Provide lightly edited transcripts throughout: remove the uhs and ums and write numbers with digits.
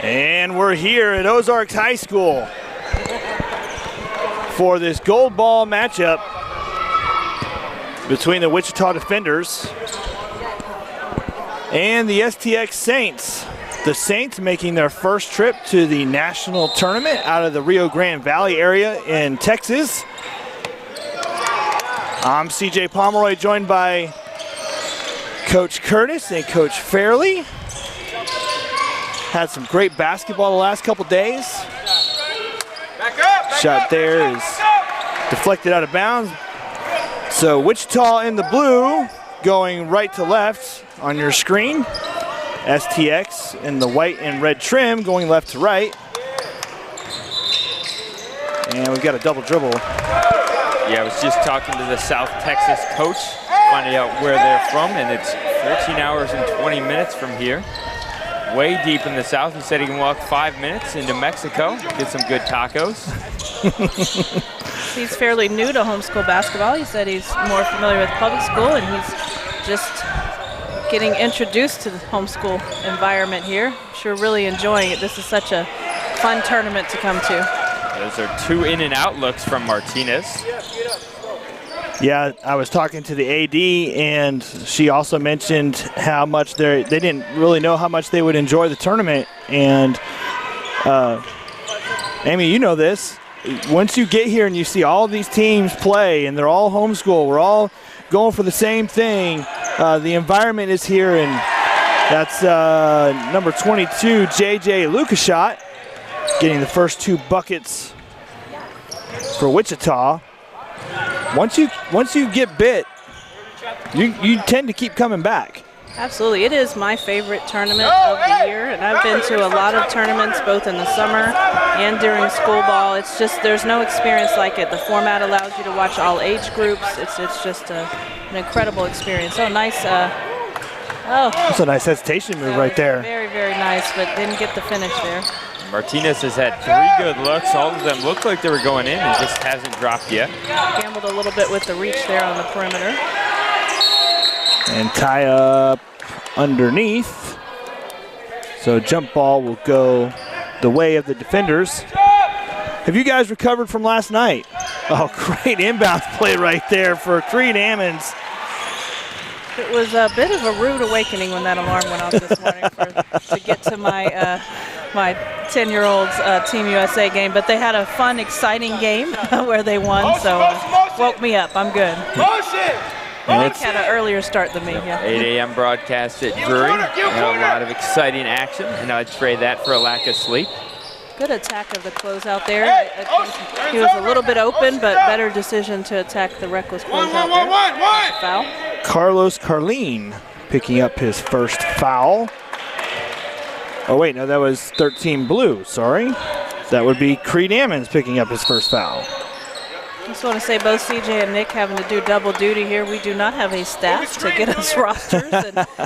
And we're here at Ozarks High School for this gold ball matchup between the Wichita Defenders and the STX Saints. The Saints making their first trip to the national tournament out of the Rio Grande Valley area in Texas. I'm CJ Pomeroy, joined by Coach Curtis and Coach Fairley. Had some great basketball the last couple days. Shot there is deflected out of bounds. So Wichita in the blue, going right to left on your screen. STX in the white and red trim, going left to right. And we've got a double dribble. Yeah, I was just talking to the South Texas coach, finding out where they're from, and it's 14 hours and 20 minutes from here. Way deep in the south. He said he can walk 5 minutes into Mexico, get some good tacos. He's fairly new to homeschool basketball. He said he's more familiar with public school, and he's just getting introduced to the homeschool environment here. I'm sure really enjoying it. This is such a fun tournament to come to. Those are two in and out looks from Martinez. Yeah, I was talking to the AD, and she also mentioned how much they didn't really know how much they would enjoy the tournament. And Amy, you know this. Once you get here and you see all these teams play, and they're all homeschool, we're all going for the same thing. The environment is here, and that's number 22, JJ Lukashot, getting the first two buckets for Wichita. Once you get bit, you tend to keep coming back. Absolutely. It is my favorite tournament of the year, and I've been to a lot of tournaments both in the summer and during school ball. It's just, there's no experience like it. The format allows you to watch all age groups. It's just an incredible experience. So nice. That's a nice hesitation move right there. Very, very nice, but didn't get the finish there. Martinez has had 3 good looks. All of them looked like they were going in and just hasn't dropped yet. Gambled a little bit with the reach there on the perimeter. And tie up underneath. So jump ball will go the way of the defenders. Have you guys recovered from last night? Oh, great inbound play right there for Creed Ammons. It was a bit of a rude awakening when that alarm went off this morning to get to my my 10-year-old's Team USA game. But they had a fun, exciting game where they won, so woke me up. I'm good. Nick had an earlier start than me. Yeah. 8 a.m. broadcast at Drury. A lot of exciting action, and I'd trade that for a lack of sleep. Good attack of the closeout there. He was a little bit open, but better decision to attack the reckless closeout there. Foul. Carlos Carlin picking up his first foul. Oh wait, no, that was 13 blue, sorry. That would be Creed Ammons picking up his first foul. Just want to say both CJ and Nick having to do double duty here. We do not have a staff to get us rosters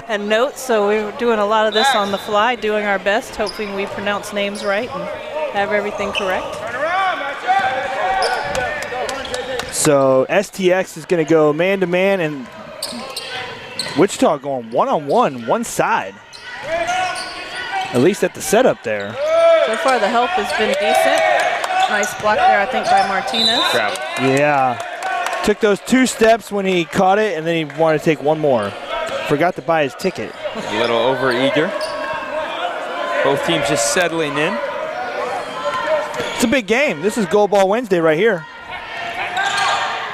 and notes, so we're doing a lot of this on the fly, doing our best, hoping we pronounce names right and have everything correct. So STX is going to go man-to-man, and Wichita going one-on-one, one side. At least at the setup there. So far the help has been decent. Nice block there, I think, by Martinez. Yeah. Took those 2 steps when he caught it, and then he wanted to take one more. Forgot to buy his ticket. A little over-eager. Both teams just settling in. It's a big game. This is Gold Ball Wednesday right here.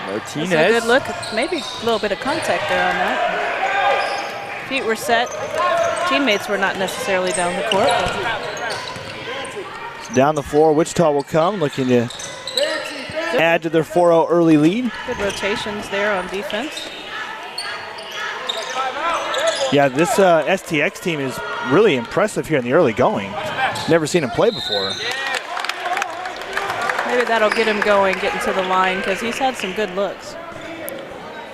Martinez. That's a good look. Maybe a little bit of contact there on that. Feet were set. Teammates were not necessarily down the court. Down the floor, Wichita will come, looking to add to their 4-0 early lead. Good rotations there on defense. Yeah, this STX team is really impressive here in the early going. Never seen him play before. Maybe that'll get him going, getting to the line, because he's had some good looks.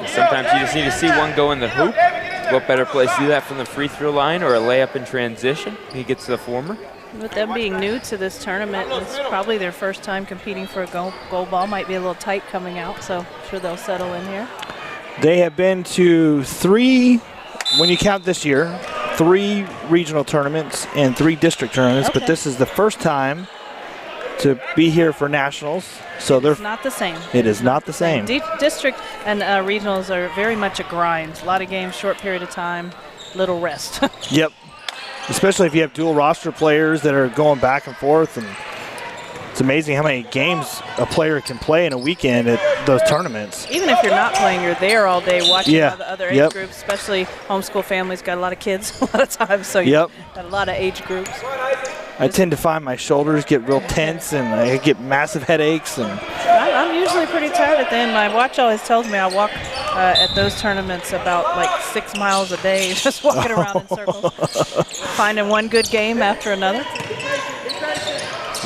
Sometimes you just need to see one go in the hoop. What better place to do that from the free throw line or a layup in transition? He gets to the former. With them being new to this tournament, it's probably their first time competing for a gold ball. Might be a little tight coming out, so I'm sure they'll settle in here. They have been to 3, when you count this year, 3 regional tournaments and 3 district tournaments, Okay. but this is the first time to be here for nationals. So they're It's not the same. It is not the same. District and regionals are very much a grind. A lot of games, short period of time, little rest. Yep. Especially if you have dual roster players that are going back and forth, and it's amazing how many games a player can play in a weekend at those tournaments. Even if you're not playing, you're there all day watching Yeah. all the other age Yep. groups, especially homeschool families got a lot of kids a lot of times, so you Yep. got a lot of age groups. I tend to find my shoulders get real tense and I get massive headaches. And I'm usually pretty tired at the end. My watch always tells me I walk at those tournaments about like 6 miles a day, just walking around in circles, finding one good game after another.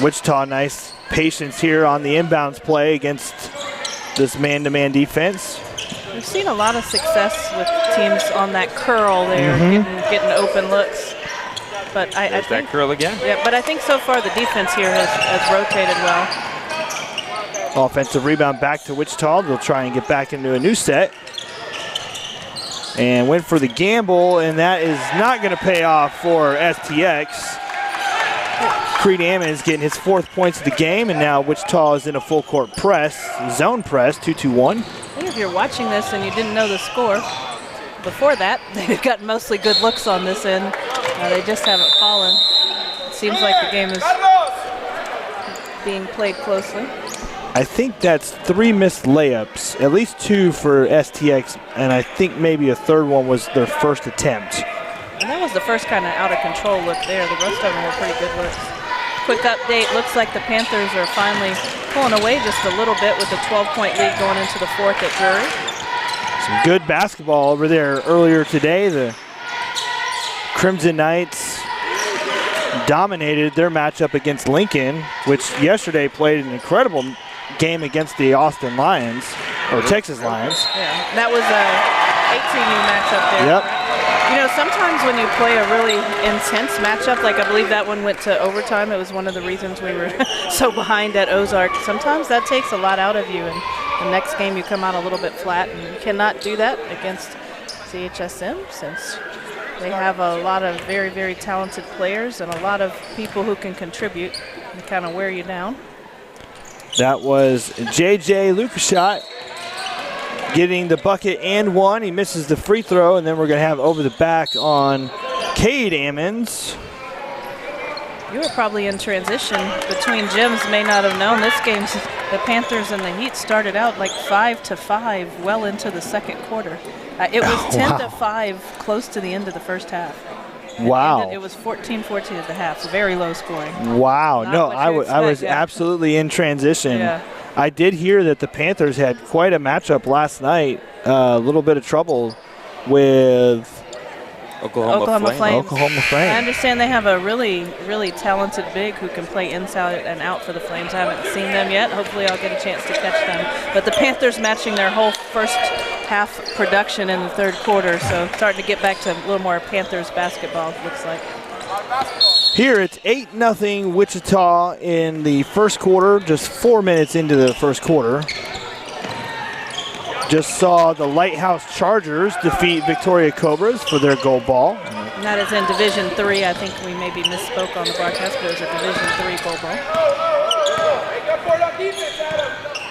Wichita, nice patience here on the inbounds play against this man-to-man defense. We've seen a lot of success with teams on that curl there, getting open looks. But I There's think that curl again. Yeah, but I think so far the defense here has rotated well. Offensive rebound back to Wichita. They'll try and get back into a new set. And went for the gamble, and that is not going to pay off for STX. Creed Ammon is getting his 4th points of the game, and now Wichita is in a full court press, zone press, 2-2-1. I think if you're watching this and you didn't know the score, before that, they've got mostly good looks on this end. They just haven't fallen. It seems like the game is being played closely. I think that's 3 missed layups, at least 2 for STX, and I think maybe a 3rd one was their first attempt. And that was the first kind of out of control look there. The rest of them were pretty good looks. Quick update, looks like the Panthers are finally pulling away just a little bit with a 12-point lead going into the 4th at Drury. Some good basketball over there earlier today. The Crimson Knights dominated their matchup against Lincoln, which yesterday played an incredible game against the Austin Lions, or Texas Lions. Yeah, that was a 18U matchup there. Yep. You know, sometimes when you play a really intense matchup, like I believe that one went to overtime, it was one of the reasons we were so behind at Ozark. Sometimes that takes a lot out of you, and the next game you come out a little bit flat, and you cannot do that against CHSM since they have a lot of very, very talented players and a lot of people who can contribute and kind of wear you down. That was JJ Lukashot getting the bucket and 1. He misses the free throw, and then we're going to have over the back on Cade Ammons. You were probably in transition between gyms, may not have known. This game, the Panthers and the Heat started out like 5-5 well into the 2nd quarter. It was 10-5 close to the end of the first half. Wow. It was 14-14 at the half, so very low scoring. Wow. Not No, what I you was expect, yeah. absolutely in transition. Yeah. I did hear that the Panthers had quite a matchup last night. A little bit of trouble with Oklahoma Flame. Oklahoma I Flame. understand they have a really, really talented big who can play inside and out for the Flames. I haven't seen them yet. Hopefully I'll get a chance to catch them. But the Panthers matching their whole first half production in the 3rd quarter, so starting to get back to a little more Panthers basketball, it looks like. Here it's 8-0 Wichita in the 1st quarter, just 4 minutes into the 1st quarter. Just saw the Lighthouse Chargers defeat Victoria Cobras for their gold ball. And that is in Division 3. I think we maybe misspoke on the broadcast, but it was a Division 3 gold ball.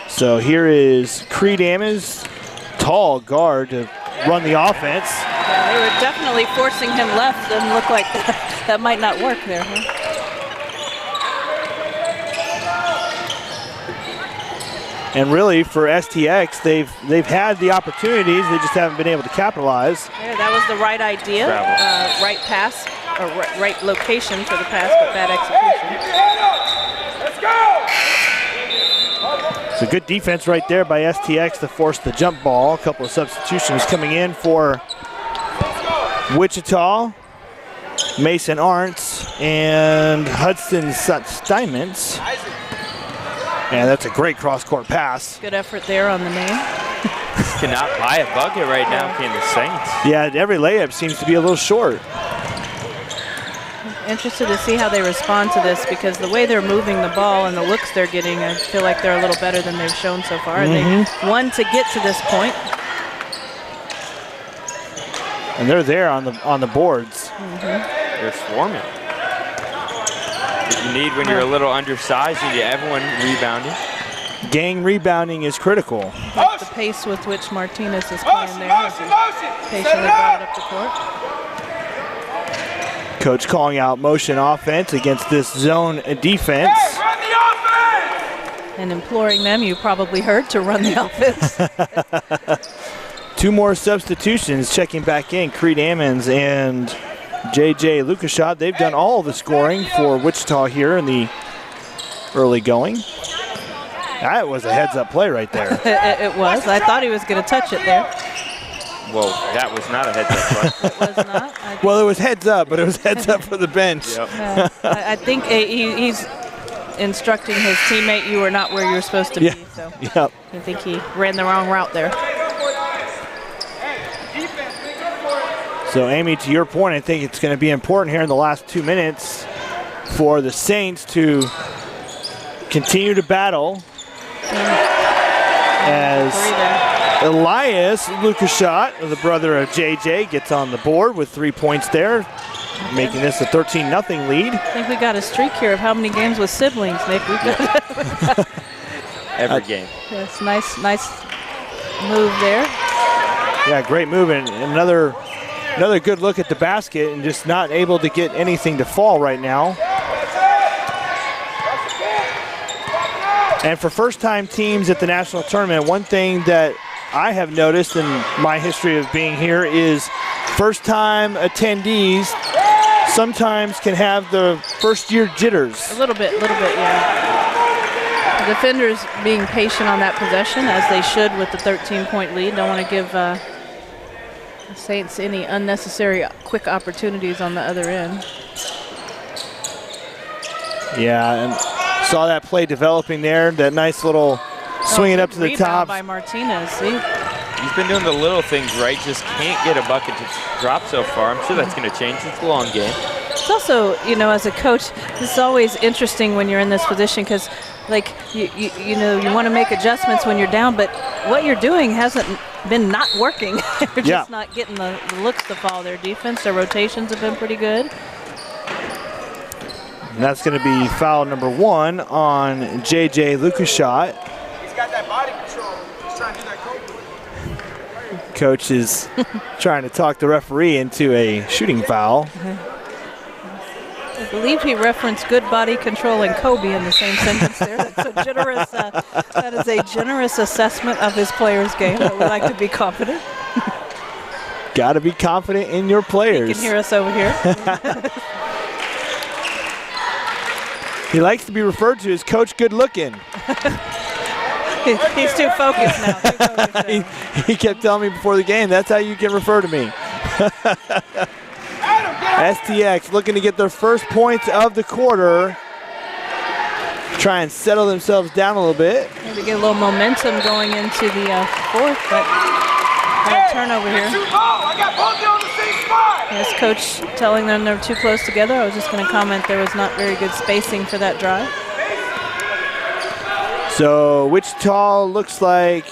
So here is Creed Ammons, tall guard to run the offense. Yeah, they were definitely forcing him left. Doesn't look like that might not work there, huh? And really, for STX, they've had the opportunities, they just haven't been able to capitalize. There, that was the right idea, right pass, or right location for the pass, but bad execution. So good defense right there by STX to force the jump ball. A couple of substitutions coming in for Wichita. Mason Arntz and Hudson Steinmetz. And that's a great cross-court pass. Good effort there on the name. Cannot buy a bucket right now, can the Saints? Yeah, every layup seems to be a little short. Interested to see how they respond to this, because the way they're moving the ball and the looks they're getting, I feel like they're a little better than they've shown so far. They won to get to this point. And they're there on the boards. They're swarming. What you need when you're a little undersized, you need everyone rebounding. Gang rebounding is critical. Like the pace with which Martinez is playing there. As he patiently brought it up the court. Coach calling out motion offense against this zone defense. And imploring them, you probably heard, to run the offense. 2 more substitutions checking back in. Creed Ammons and JJ Lukashot. They've done all the scoring for Wichita here in the early going. That was a heads-up play right there. It was. I thought he was going to touch it there. Well, that was not a heads-up play. It was not. Well, it was heads up, but it was heads up for the bench. Yep. I think he's instructing his teammate, you are not where you're supposed to be. So Yep. I think he ran the wrong route there. So, Amy, to your point, I think it's going to be important here in the last 2 minutes for the Saints to continue to battle as Elias Lukashot, the brother of JJ, gets on the board with 3 points there, making this a 13-0 lead. I think we got a streak here of how many games with siblings, Nick. We've got Every game. Yes, nice move there. Yeah, great move, and another good look at the basket, and just not able to get anything to fall right now. And for first-time teams at the national tournament, one thing that I have noticed in my history of being here is first-time attendees sometimes can have the first-year jitters. A little bit, yeah. The defenders being patient on that possession, as they should with the 13-point lead. Don't want to give the Saints any unnecessary quick opportunities on the other end. Yeah, and saw that play developing there. That nice little swinging up to the top. By Martinez, see? He's been doing the little things right, just can't get a bucket to drop so far. I'm sure that's going to change. It's a long game. It's also, as a coach, it's always interesting when you're in this position because, like, you want to make adjustments when you're down, but what you're doing hasn't been not working. You're just not getting the looks to fall. Their defense, their rotations have been pretty good. And that's going to be foul number 1 on JJ Lukashot. He's got that body control. He's trying to do that coach. Coach is trying to talk the referee into a shooting foul. I believe he referenced good body control and Kobe in the same sentence there. That's a generous, that is a generous assessment of his player's game. I would like to be confident. Got to be confident in your players. You can hear us over here. He likes to be referred to as Coach Good Looking. He's too focused now. He kept telling me before the game, that's how you can refer to me. STX looking to get their first points of the quarter. Try and settle themselves down a little bit. Maybe get a little momentum going into the fourth, but a turnover here. Yes, coach telling them they're too close together. I was just going to comment there was not very good spacing for that drive. So Wichita looks like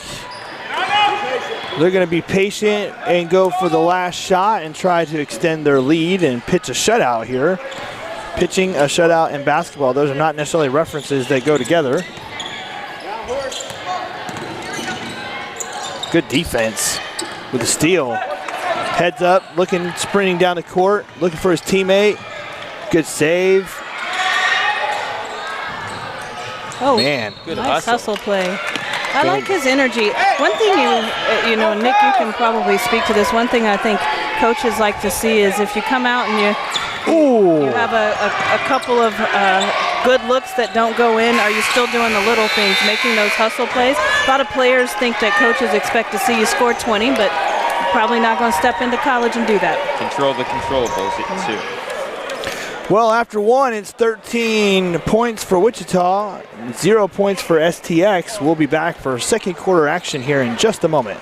they're going to be patient and go for the last shot and try to extend their lead and pitch a shutout here. Pitching a shutout in basketball, those are not necessarily references that go together. Good defense with the steal. Heads up, looking, sprinting down the court, looking for his teammate. Good save. Oh, man, good nice hustle play. I like his energy. One thing Nick, you can probably speak to this. One thing I think coaches like to see is if you come out and you have a couple of good looks that don't go in, are you still doing the little things, making those hustle plays? A lot of players think that coaches expect to see you score 20, but you're probably not going to step into college and do that. Control the controllables too. Well, after one, it's 13 points for Wichita, 0 points for STX. We'll be back for second quarter action here in just a moment.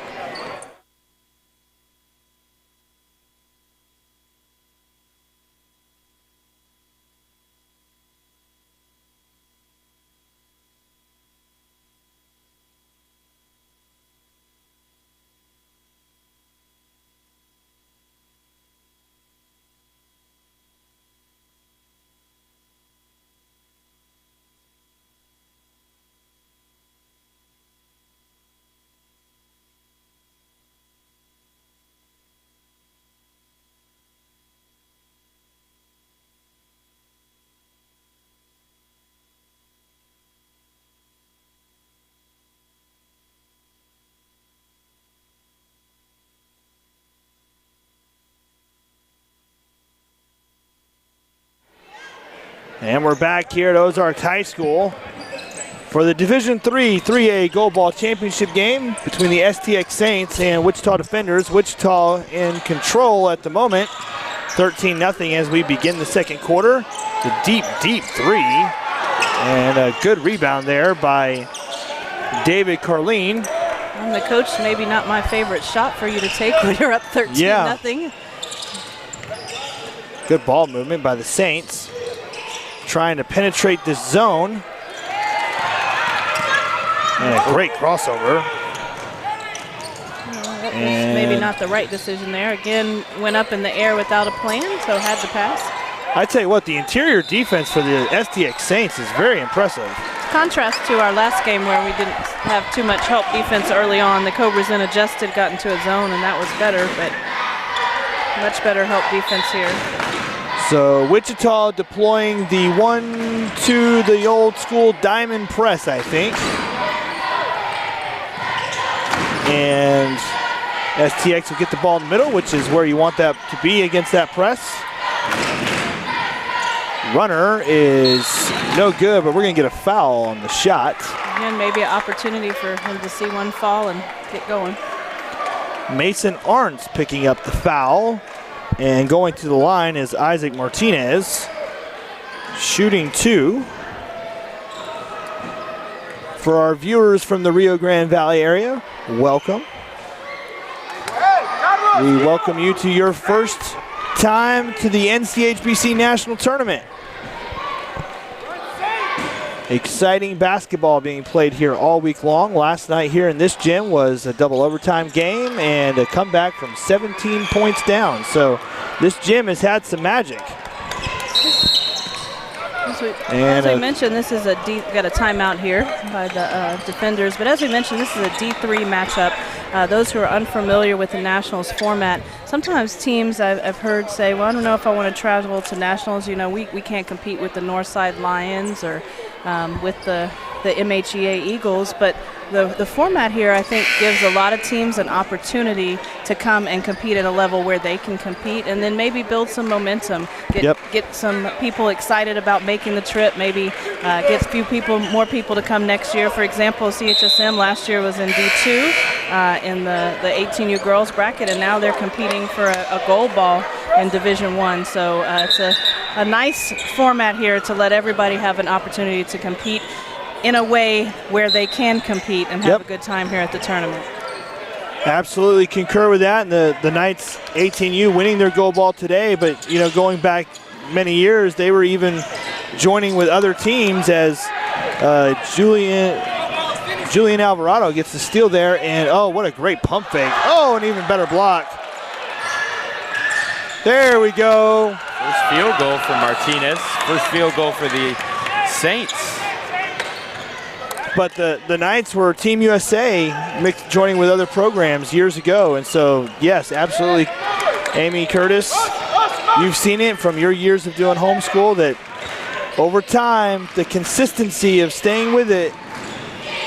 And we're back here at Ozarks High School for the Division III 3A Gold Ball Championship game between the STX Saints and Wichita Defenders. Wichita in control at the moment, 13-0 as we begin the second quarter. The deep, deep three, and a good rebound there by David Carleen. And the coach, maybe not my favorite shot for you to take when you're up 13-0. Yeah. Good ball movement by the Saints, trying to penetrate this zone. And a great crossover. That was maybe not the right decision there. Again, went up in the air without a plan, so had to pass. I tell you what, the interior defense for the STX Saints is very impressive. Contrast to our last game where we didn't have too much help defense early on. The Cobras then adjusted, got into a zone, and that was better, but much better help defense here. So Wichita deploying the 1-2, the old school diamond press, I think. And STX will get the ball in the middle, which is where you want that to be against that press. Runner is no good, but we're going to get a foul on the shot. Again, maybe an opportunity for him to see one fall and get going. Mason Arntz picking up the foul. And going to the line is Isaac Martinez, shooting 2. For our viewers from the Rio Grande Valley area, welcome. We welcome you to your first time to the NCHBC National Tournament. Exciting basketball being played here all week long. Last night here in this gym was a double overtime game and a comeback from 17 points down. So this gym has had some magic. As we mentioned, this is got a timeout here by the defenders, but as we mentioned, this is a D3 matchup. Those who are unfamiliar with the Nationals format, sometimes teams I've heard say, well, I don't know if I want to travel to Nationals. You know, we can't compete with the Northside Lions or with the MHEA Eagles, but the format here, I think, gives a lot of teams an opportunity to come and compete at a level where they can compete and then maybe build some momentum, get some people excited about making the trip, maybe get more people to come next year. For example, CHSM last year was in D2 in the 18U girls bracket, and now they're competing for a gold ball in Division I. So it's a nice format here to let everybody have an opportunity to compete in a way where they can compete and have a good time here at the tournament. Absolutely concur with that. And the Knights 18U winning their gold ball today, but you know, going back many years, they were even joining with other teams as Julian Alvarado gets the steal there, and oh, what a great pump fake. Oh, an even better block. There we go. First field goal for Martinez. First field goal for the Saints. But the Knights were Team USA joining with other programs years ago. And so, yes, absolutely, Amy Curtis, you've seen it from your years of doing homeschool that over time, the consistency of staying with it,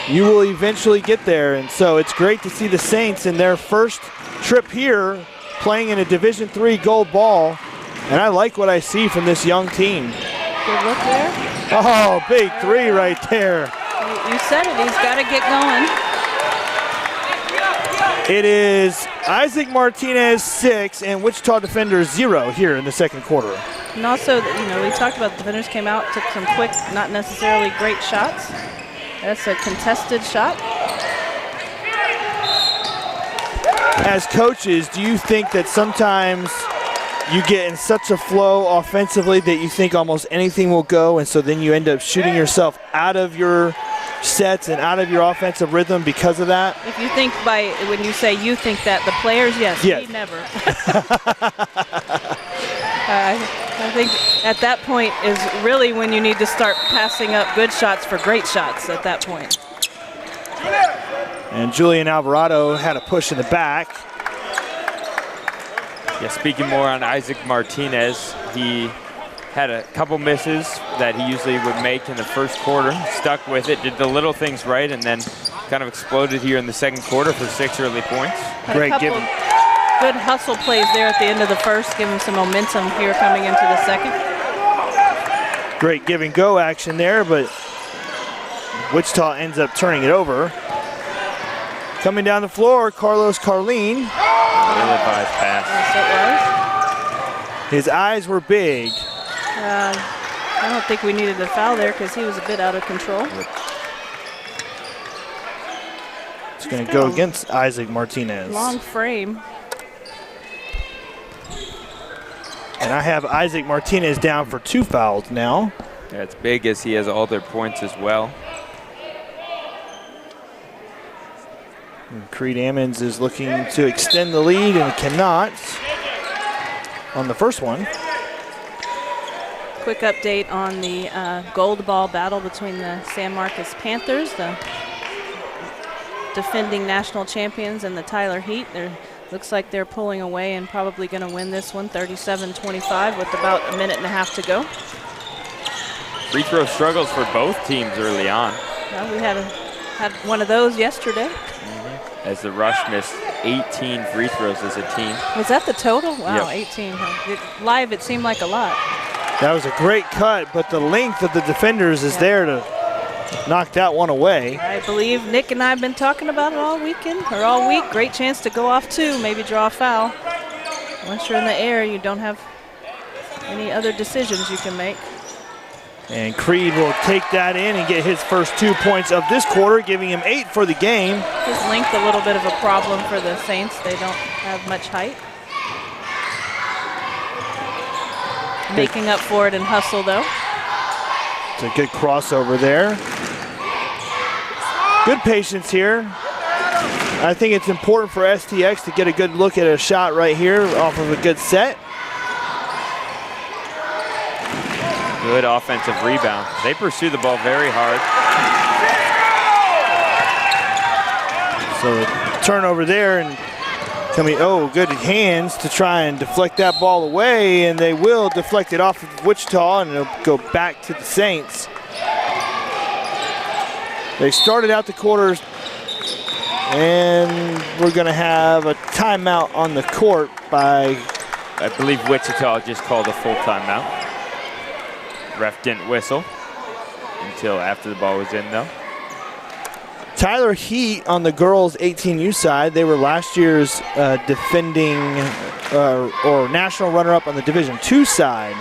you will eventually get there. And so it's great to see the Saints in their first trip here playing in a Division III gold ball. And I like what I see from this young team. Good look there. Oh, big three right there. You said it, he's got to get going. It is Isaac Martinez 6 and Wichita Defenders 0 here in the second quarter. And also, you know, we talked about the defenders came out, took some quick, not necessarily great shots. That's a contested shot. As coaches, do you think that sometimes you get in such a flow offensively that you think almost anything will go, and so then you end up shooting yourself out of your sets and out of your offensive rhythm because of that? If you think when you say you think that, the players, yes. We never. I think at that point is really when you need to start passing up good shots for great shots at that point. And Julian Alvarado had a push in the back. Yeah, speaking more on Isaac Martinez, he had a couple misses that he usually would make in the first quarter, stuck with it, did the little things right, and then kind of exploded here in the second quarter for 6 early points. Great give. Good hustle plays there at the end of the first, giving some momentum here coming into the second. Great give and go action there, but Wichita ends up turning it over. Coming down the floor, Carlos Carlin. Ill-advised pass. Yes, it was. His eyes were big. I don't think we needed a foul there because he was a bit out of control. It's going to go against Isaac Martinez. Long frame. And I have Isaac Martinez down for 2 fouls now. That's big as he has all their points as well. And Creed Ammons is looking to extend the lead and cannot on the first one. Quick update on the gold ball battle between the San Marcos Panthers, the defending national champions, and the Tyler Heat. Looks like they're pulling away and probably going to win this one 37-25 with about a minute and a half to go. Free throw struggles for both teams early on. Well, we had one of those yesterday. As the Rush missed 18 free throws as a team. Was that the total? Wow, Yep. 18. Live, it seemed like a lot. That was a great cut, but the length of the defenders is there to knock that one away. I believe Nick and I have been talking about it all weekend, or all week. Great chance to go off 2, maybe draw a foul. Once you're in the air, you don't have any other decisions you can make. And Creed will take that in and get his first 2 points of this quarter, giving him 8 for the game. His length a little bit of a problem for the Saints. They don't have much height. Making up for it in hustle, though. It's a good crossover there. Good patience here. I think it's important for STX to get a good look at a shot right here off of a good set. Good offensive rebound. They pursue the ball very hard. So turnover there and coming, good hands to try and deflect that ball away, and they will deflect it off of Wichita and it'll go back to the Saints. They started out the quarters and we're gonna have a timeout on the court by, I believe Wichita just called a full timeout. Ref didn't whistle until after the ball was in, though. Tyler Heat on the girls 18U side. They were last year's defending or national runner-up on the Division II side,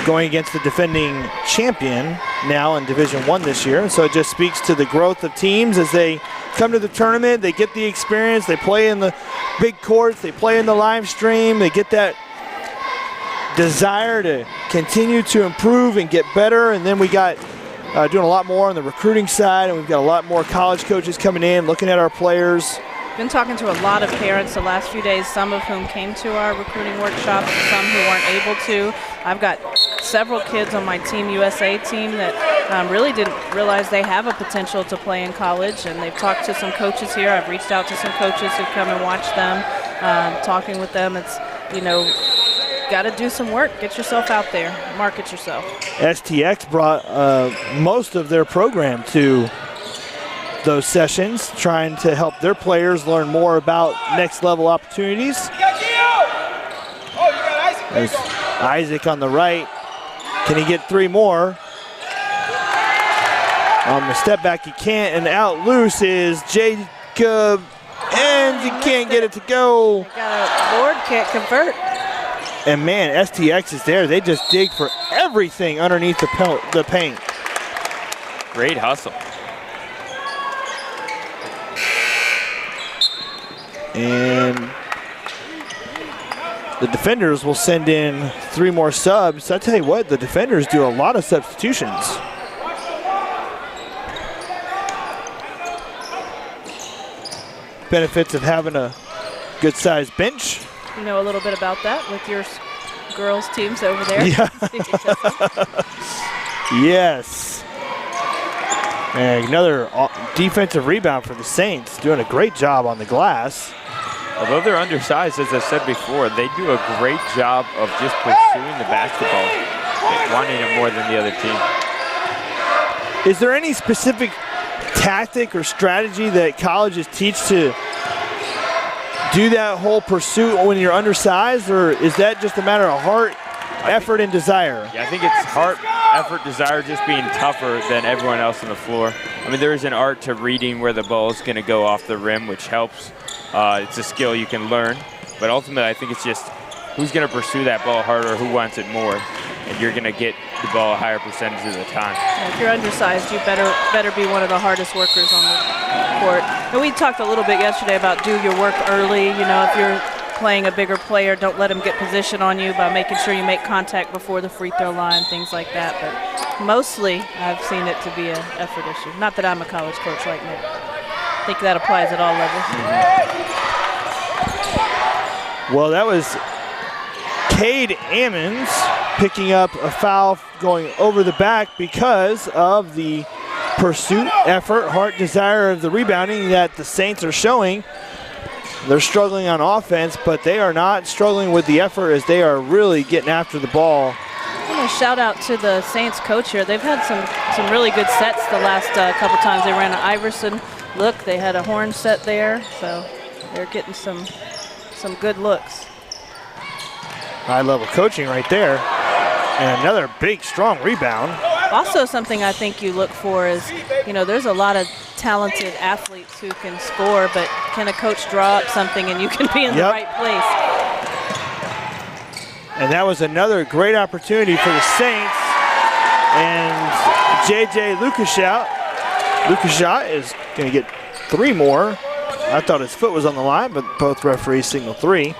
going against the defending champion now in Division I this year. So it just speaks to the growth of teams as they come to the tournament. They get the experience. They play in the big courts. They play in the live stream. They get that desire to continue to improve and get better. And then we got doing a lot more on the recruiting side, and we've got a lot more college coaches coming in, looking at our players. Been talking to a lot of parents the last few days, some of whom came to our recruiting workshops, some who weren't able to. I've got several kids on my Team USA team that really didn't realize they have a potential to play in college, and they've talked to some coaches here. I've reached out to some coaches who've come and watched them, talking with them. It's, got to do some work. Get yourself out there. Market yourself. STX brought most of their program to those sessions, trying to help their players learn more about next level opportunities. There's Isaac on the right. Can he get 3 more? On the step back, he can't, and out loose is Jacob, and he can't get it to go. Got a board, can't convert. And man, STX is there. They just dig for everything underneath the paint. Great hustle. And the defenders will send in 3 more subs. I tell you what, the defenders do a lot of substitutions. Benefits of having a good-sized bench. You know a little bit about that with your girls' teams over there. Yeah. Yes. And another defensive rebound for the Saints, doing a great job on the glass. Although they're undersized, as I said before, they do a great job of just pursuing the basketball, wanting it more than the other team. Is there any specific tactic or strategy that colleges teach to do that whole pursuit when you're undersized, or is that just a matter of heart, effort, and desire? Yeah, I think it's heart, effort, desire, just being tougher than everyone else on the floor. I mean, there is an art to reading where the ball is going to go off the rim, which helps. It's a skill you can learn. But ultimately, I think it's just who's going to pursue that ball harder, who wants it more, and you're going to get the ball a higher percentage of the time. If you're undersized, you better be one of the hardest workers on the court. And we talked a little bit yesterday about do your work early. You know, if you're playing a bigger player, don't let him get position on you by making sure you make contact before the free throw line, things like that. But mostly, I've seen it to be an effort issue. Not that I'm a college coach like Nick. I think that applies at all levels. Well, that was Cade Ammons picking up a foul going over the back because of the pursuit, effort, heart, desire of the rebounding that the Saints are showing. They're struggling on offense, but they are not struggling with the effort as they are really getting after the ball. I want to shout out to the Saints coach here. They've had some really good sets the last couple times. They ran an Iverson look. They had a horn set there, so they're getting some good looks. High-level coaching right there. And another big, strong rebound. Also something I think you look for is, you know, there's a lot of talented athletes who can score, but can a coach draw up something and you can be in the right place? And that was another great opportunity for the Saints. And J.J. Lukashat is going to get 3 more. I thought his foot was on the line, but both referees signal 3.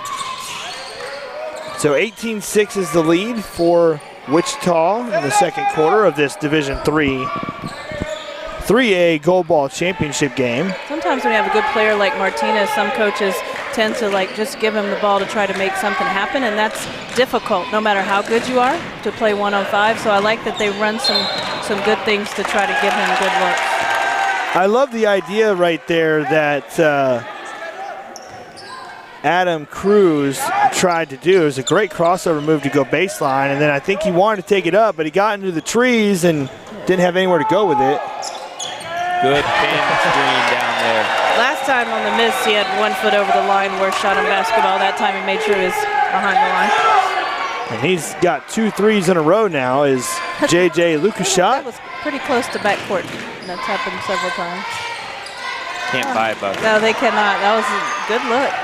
So 18-6 is the lead for Wichita in the second quarter of this Division III 3A Gold Ball Championship game. Sometimes when you have a good player like Martinez, some coaches tend to just give him the ball to try to make something happen, and that's difficult no matter how good you are to play 1-on-5. So I like that they run some good things to try to give him good looks. I love the idea right there that Adam Cruz tried to do. It was a great crossover move to go baseline, and then I think he wanted to take it up, but he got into the trees and didn't have anywhere to go with it. Good pin screen down there. Last time on the miss, he had 1 foot over the line where shot him basketball. That time he made sure he was behind the line. And he's got 2 threes in a row now is J.J. Lukashat. That was pretty close to backcourt. That's happened several times. Can't buy a bucket. No, they cannot. That was a good look.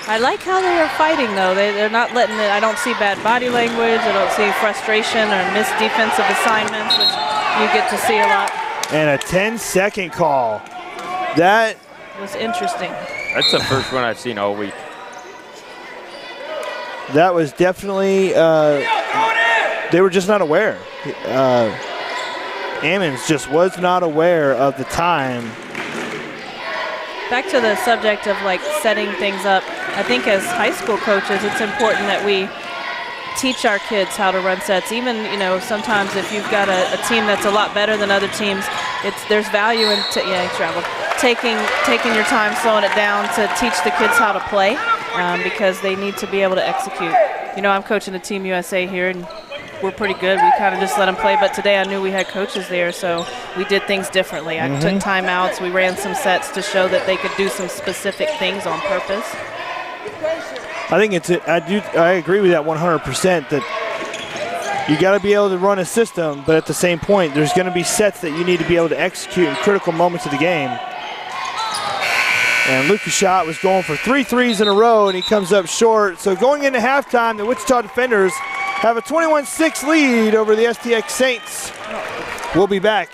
I like how they are fighting, though. They're not letting it. I don't see bad body language. I don't see frustration or missed defensive assignments, which you get to see a lot. And a 10-second call. That was interesting. That's the first one I've seen all week. That was definitely, they were just not aware. Ammons just was not aware of the time. Back to the subject of setting things up. I think as high school coaches, it's important that we teach our kids how to run sets. Even, sometimes if you've got a team that's a lot better than other teams, there's value in taking your time, slowing it down to teach the kids how to play because they need to be able to execute. I'm coaching the Team USA here, and we're pretty good. We kind of just let them play, but today I knew we had coaches there, so we did things differently. I took timeouts. We ran some sets to show that they could do some specific things on purpose. I think I agree with that 100%, that you got to be able to run a system, but at the same point, there's going to be sets that you need to be able to execute in critical moments of the game. And Lukashat was going for 3 threes in a row, and he comes up short. So going into halftime, the Wichita defenders have a 21-6 lead over the STX Saints. We'll be back.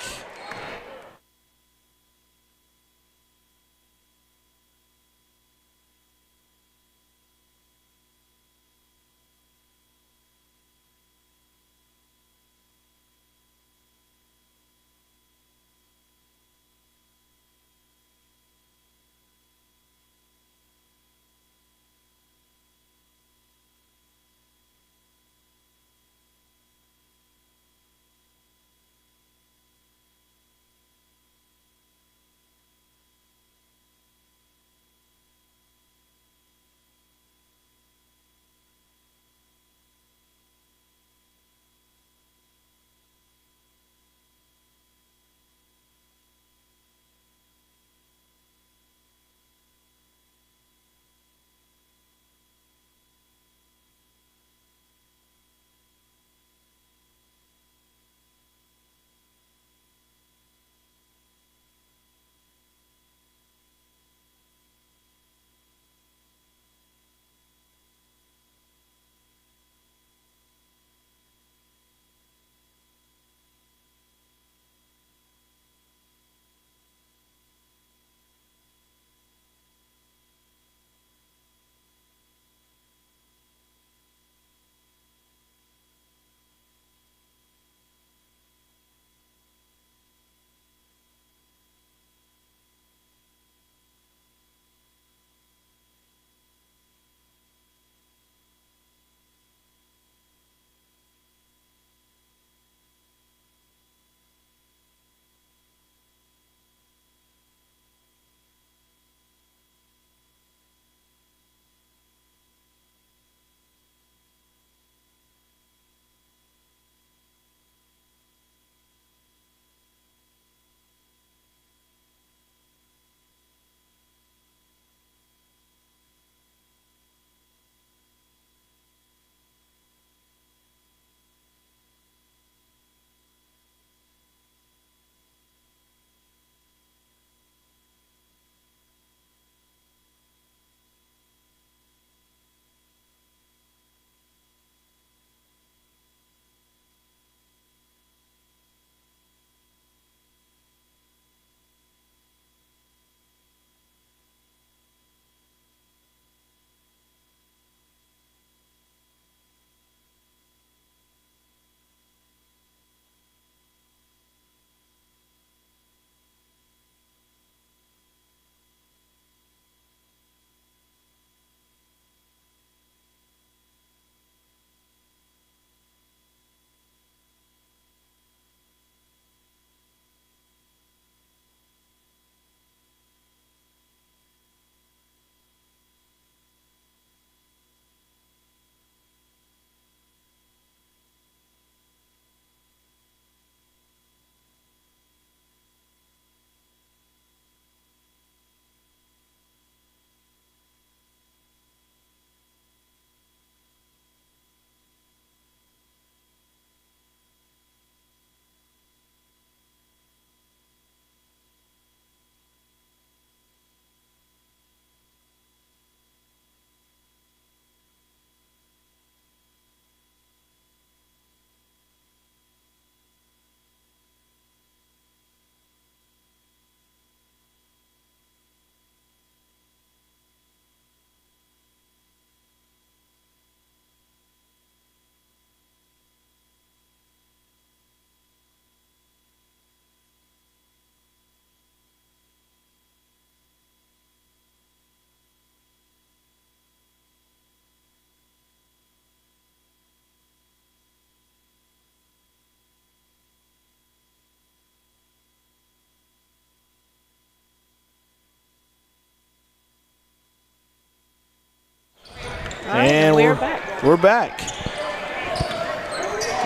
We're back.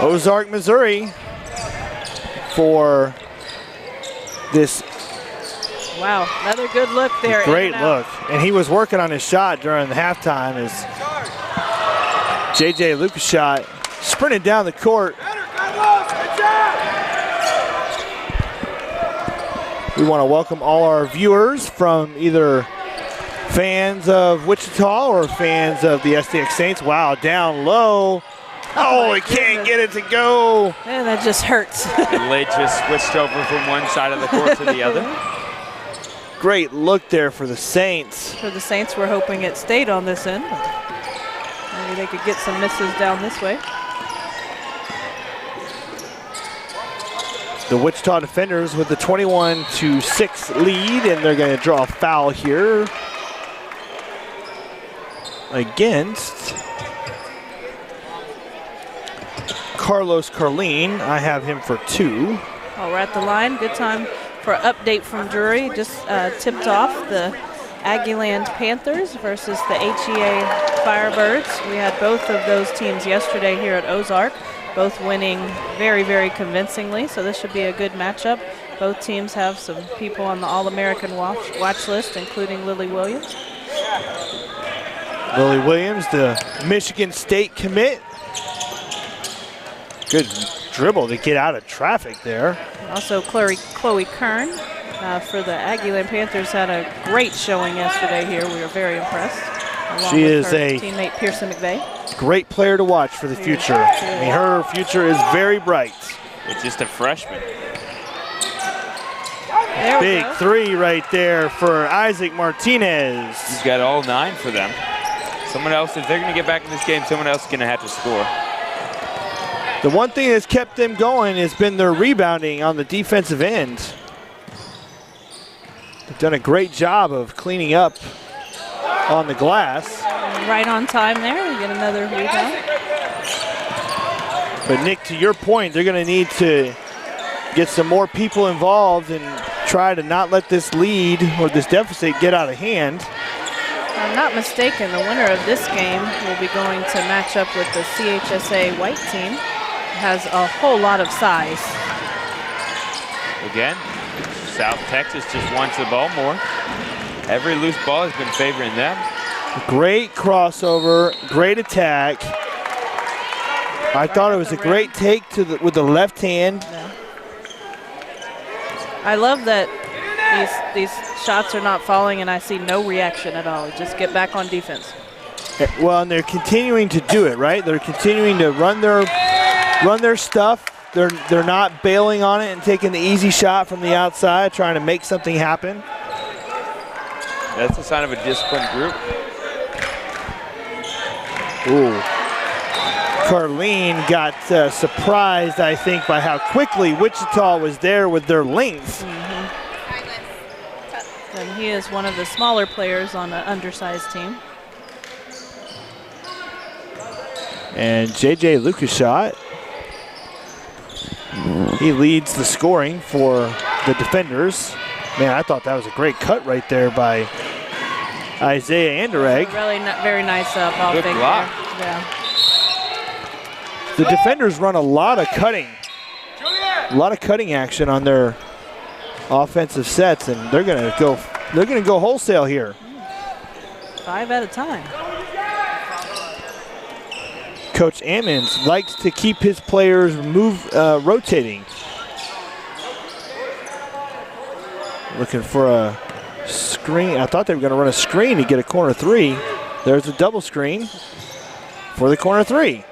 Ozark, Missouri for this. Wow, another good look there. Great look. And he was working on his shot during the halftime as J.J. Lucas shot, sprinted down the court. We want to welcome all our viewers from either fans of Wichita or fans of the STX Saints. Wow, down low. Oh, he can't get it to go. Yeah, that just hurts. The lid just switched over from one side of the court to the other. Great look there for the Saints. For the Saints, we're hoping it stayed on this end. Maybe they could get some misses down this way. The Wichita defenders with the 21-6 lead, and they're going to draw a foul here against Carlos Carlin. I have him for 2. Oh, we're at the line. Good time for an update from Drury. Just tipped off the Aggieland Panthers versus the HEA Firebirds. We had both of those teams yesterday here at Ozark, both winning very, very convincingly, so this should be a good matchup. Both teams have some people on the All-American watch list, including Lily Williams. Lily Williams, the Michigan State commit. Good dribble to get out of traffic there. Also, Chloe Kern for the Aggieland Panthers had a great showing yesterday here. We were very impressed. She is a teammate Pearson McVeigh. Great player to watch for the future. I mean, her future is very bright. It's just a freshman. Big 3 right there for Isaac Martinez. He's got all 9 for them. Someone else, if they're going to get back in this game, someone else is going to have to score. The one thing that's kept them going has been their rebounding on the defensive end. They've done a great job of cleaning up on the glass. Right on time there, we get another rebound. But Nick, to your point, they're going to need to get some more people involved and try to not let this lead or this deficit get out of hand. If I'm not mistaken, the winner of this game will be going to match up with the CHSA white team. It has a whole lot of size. Again, South Texas just wants the ball more. Every loose ball has been favoring them. Great crossover, great attack. I thought it was a great take with the left hand. Yeah. I love that these shots are not falling and I see no reaction at all. Just get back on defense. Well, and they're continuing to do it, right? They're continuing to run their stuff. They're not bailing on it and taking the easy shot from the outside, trying to make something happen. That's a sign of a disciplined group. Ooh. Carlin got surprised, I think, by how quickly Wichita was there with their length. And he is one of the smaller players on an undersized team. And J.J. Lucas shot. He leads the scoring for the defenders. Man, I thought that was a great cut right there by Isaiah Anderegg. Really very nice ball fake there. Yeah. The defenders run a lot of cutting action on their offensive sets, and they're gonna go wholesale here. 5 at a time. Coach Ammons likes to keep his players rotating. Looking for a screen. I thought they were going to run a screen to get a corner 3. There's a double screen for the corner 3.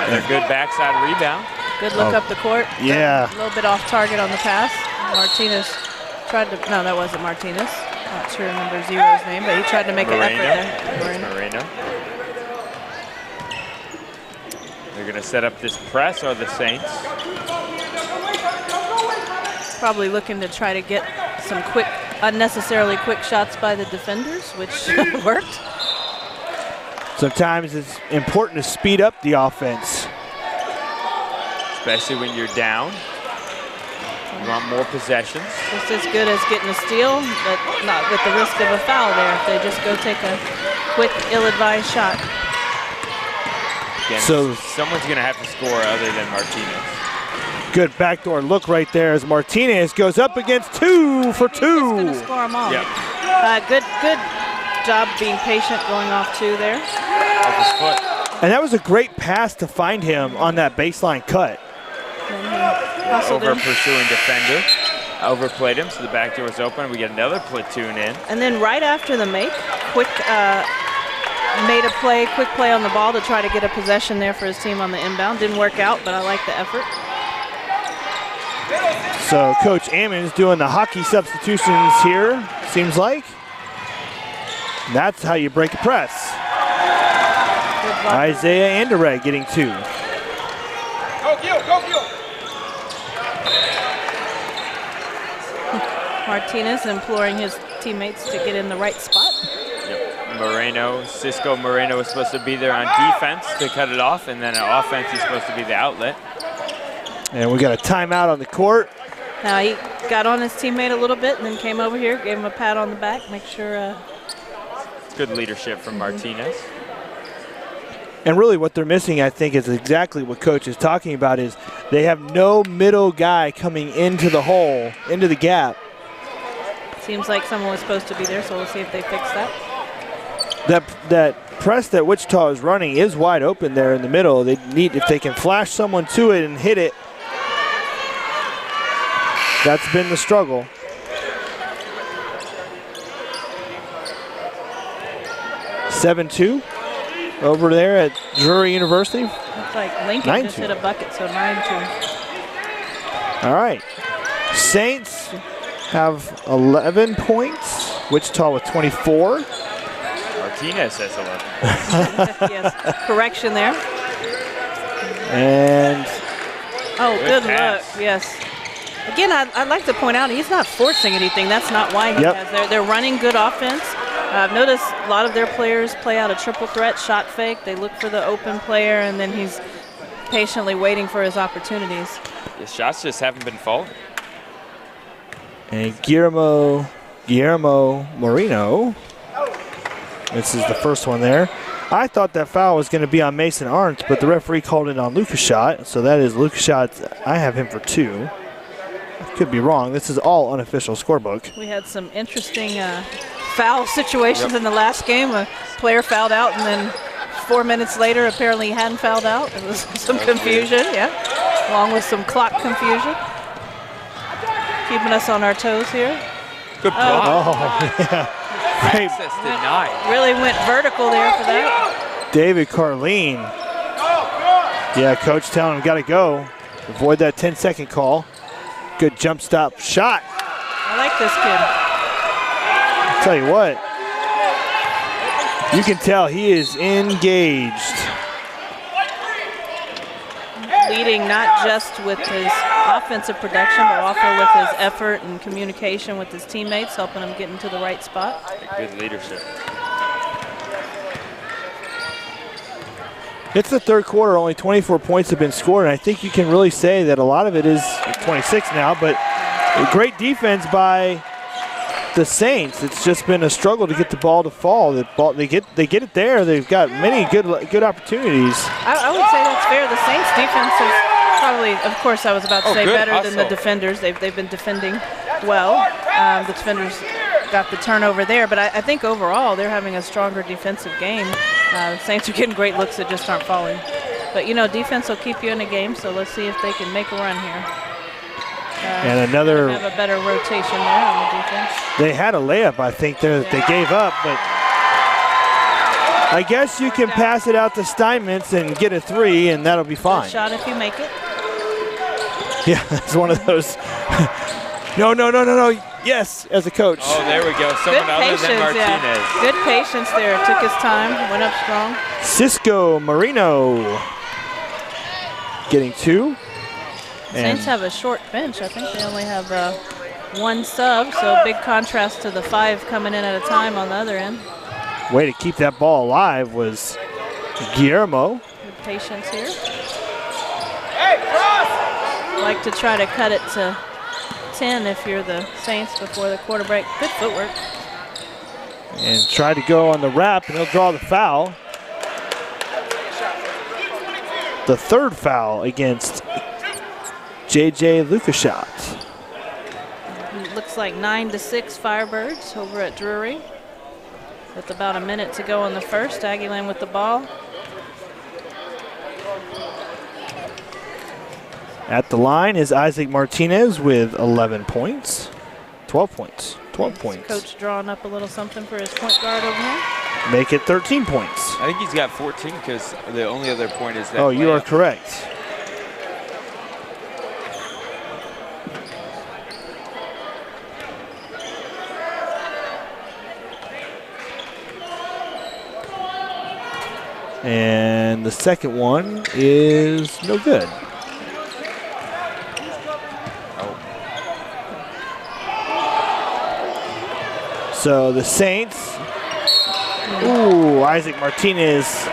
They're good backside rebound. Good look up the court. Yeah. A little bit off target on the pass. Martinez tried to, no, that wasn't Martinez. Not sure remember Zero's name, but he tried to make an effort there. Moreno. They're going to set up this press, are the Saints. Probably looking to try to get some unnecessarily quick shots by the defenders, which worked. Sometimes it's important to speed up the offense. Especially when you're down. You want more possessions. Just as good as getting a steal, but not with the risk of a foul there if they just go take a quick, ill-advised shot. again. So someone's going to have to score other than Martinez. good backdoor look right there as Martinez goes up against 2 for 2. He's going to score them all. Yep. Good job being patient going off 2 there. Off his foot. And that was a great pass to find him on that baseline cut. Hustled Over him. pursuing defender. Overplayed him, so the back door was open. We get another platoon in. And then right after the make, quick made a play, quick play on the ball to try to get a possession there for his team on the inbound. Didn't work out, but I like the effort. So Coach Ammons doing the hockey substitutions here, seems like. And that's how you break a press. Good block. Isaiah Anderegg getting 2. Go, Gil, go, Gil. Martinez imploring his teammates to get in the right spot. Yep. Cisco Moreno was supposed to be there on defense to cut it off, and then on offense he's supposed to be the outlet. And we got a timeout on the court. Now he got on his teammate a little bit and then came over here, gave him a pat on the back, make sure. Good leadership from Martinez. And really what they're missing, I think, is exactly what Coach is talking about, is they have no middle guy coming into the hole, into the gap. Seems like someone was supposed to be there, so we'll see if they fix that. That press that Wichita is running is wide open there in the middle. They need, if they can flash someone to it and hit it. That's been the struggle. (7-2) over there at Drury University. Looks like Lincoln just hit a bucket, so 9-2. All right. Saints have 11 points. Wichita with 24. Martinez has 11. Yes, correction there. And Good pass. look, yes. Again, I'd like to point out he's not forcing anything. That's not why he has. They're running good offense. I've noticed a lot of their players play out a triple threat shot fake. They look for the open player, and then he's patiently waiting for his opportunities. The shots just haven't been falling. And Guillermo Moreno. This is the first one there. I thought that foul was going to be on Mason Arndt, but the referee called it on Lucas Schott. So that is Lucas Schott. I have him for 2. Could be wrong. This is all unofficial scorebook. We had some interesting foul situations in the last game. A player fouled out, and then 4 minutes later, apparently he hadn't fouled out. It was some confusion, along with some clock confusion. Keeping us on our toes here. Good block. Yeah. Great. Access denied. Really went vertical there for that. David Carlene. Yeah, coach telling him got to go. Avoid that 10-second call. Good jump stop shot. I like this kid. I'll tell you what. You can tell he is engaged. Leading not just with his offensive production, but also with his effort and communication with his teammates, helping him get into the right spot. Good leadership. It's the third quarter. Only 24 points have been scored, and I think you can really say that a lot of it is 26 now, but a great defense by the Saints. It's just been a struggle to get the ball to fall. They get it there. They've got many good opportunities. I would say that's fair. The Saints defense is probably, of course, I was about to say better than the defenders. They've been defending well. The defenders got the turnover there, but I think overall they're having a stronger defensive game. The Saints are getting great looks that just aren't falling. But, defense will keep you in a game, so let's see if they can make a run here. And another. Have a better rotation there on the defense. They had a layup, I think, there that they gave up, but I guess you can pass it out to Steinmetz and get a 3, and that'll be fine. Good shot if you make it. Yeah, it's one of those. No. Yes, as a coach. Oh, there we go. Someone other than Martinez. Good patience there. Took his time. Went up strong. Cisco Moreno getting 2. Saints have a short bench. I think they only have one sub, so a big contrast to the 5 coming in at a time on the other end. Way to keep that ball alive was Guillermo. Good patience here. Like to try to cut it to 10 if you're the Saints before the quarter break. Good footwork. And try to go on the wrap, and he'll draw the foul. the third foul against J.J. Lukashat. Looks like 9-6 Firebirds over at Drury. With about a minute to go in the first, Aggieland with the ball. At the line is Isaac Martinez with 11 points. 12 points. 12 points. Coach drawing up a little something for his point guard over here. Make it 13 points. I think he's got 14 because the only other point is that. Oh, you layup. are correct. And the second one is no good. So the Saints, ooh, Isaac Martinez,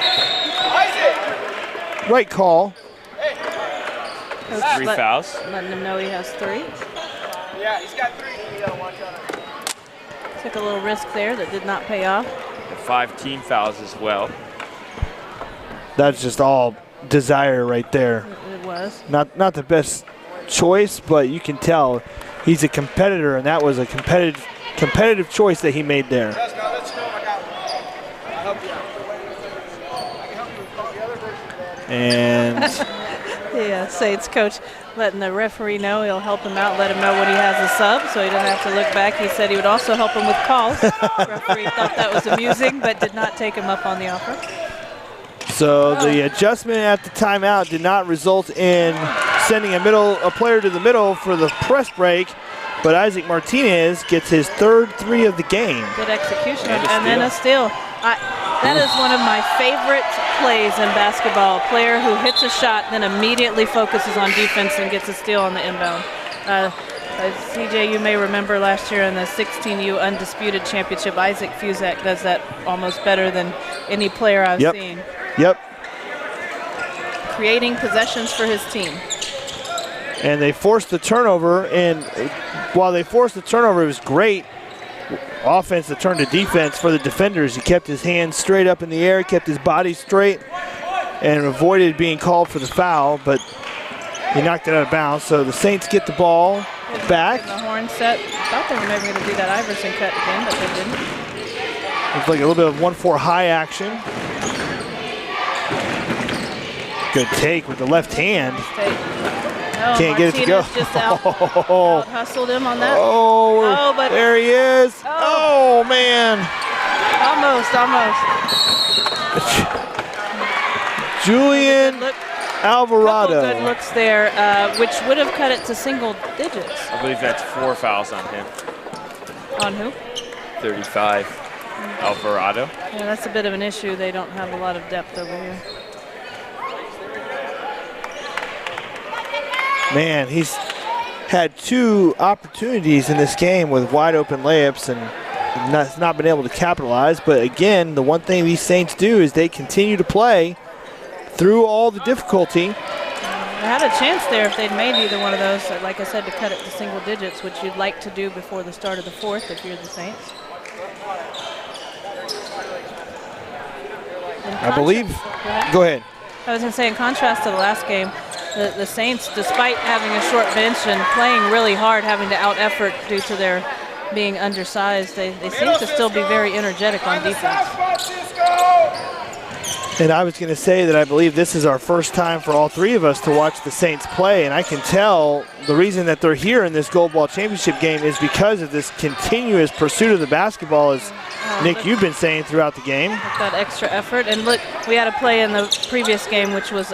right call. Coach 3 fouls. letting him know he has 3. Yeah, he's got 3. You gotta watch out. Took a little risk there that did not pay off. 5 team fouls as well. That's just all desire right there. It was. Not the best choice, but you can tell he's a competitor, and that was a competitive choice that he made there. Let's go, I got one. I'll help you out. I can help you with the other version of that. And Yeah, Saints coach letting the referee know he'll help him out, let him know when he has a sub so he doesn't have to look back. He said he would also help him with calls. Referee thought that was amusing, but did not take him up on the offer. so the adjustment at the timeout did not result in sending a player to the middle for the press break, but Isaac Martinez gets his third 3 of the game. Good execution, And then a steal. That is one of my favorite plays in basketball. A player who hits a shot, then immediately focuses on defense and gets a steal on the inbound. CJ, you may remember last year in the 16U Undisputed Championship, Isaac Fuzak does that almost better than any player I've seen. Yep. Creating possessions for his team. And they forced the turnover, and while they forced the turnover, it was great offense that turned to defense for the defenders. He kept his hands straight up in the air, kept his body straight, and avoided being called for the foul, but he knocked it out of bounds. So the Saints get the ball back. The horn set. Thought they were maybe going to do that Iverson cut again, but they didn't. It's like a little bit of 1-4 high action. Good take with the left hand. Can't get it to go. Just out hustled him on that. Oh, but there he is. Oh man. Almost. Julian Alvarado. Couple good looks there, which would have cut it to single digits. I believe that's 4 fouls on him. On who? 35. Alvarado. Yeah, that's a bit of an issue. They don't have a lot of depth over here. Man, he's had 2 opportunities in this game with wide open layups and not been able to capitalize. But again, the one thing these Saints do is they continue to play through all the difficulty. They had a chance there if they'd made either one of those, like I said, to cut it to single digits, which you'd like to do before the start of the 4th if you're the Saints. I believe. Go ahead. I was going to say, in contrast to the last game, the Saints, despite having a short bench and playing really hard, having to out-effort due to their being undersized, they seem to still be very energetic on defense. And I was going to say that I believe this is our first time for all 3 of us to watch the Saints play, and I can tell the reason that they're here in this Gold Ball Championship game is because of this continuous pursuit of the basketball, as Nick, you've been saying throughout the game. With that extra effort. And look, we had a play in the previous game which was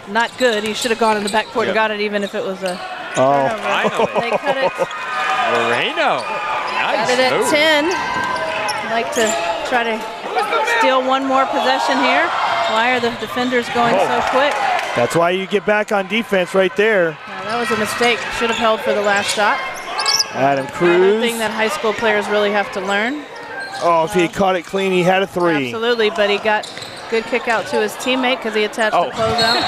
not good. He should have gone in the backcourt and got it even if it was a turnover. Finally. They cut it. Moreno. Nice Got it at move. 10. I'd like to try to steal one more possession here. Why are the defenders going so quick? That's why you get back on defense right there. That was a mistake. Should have held for the last shot. Adam Another Cruz. thing that high school players really have to learn. Oh, if he had caught it clean, he had a 3. Absolutely, but he got good kick out to his teammate because he attached the closeout.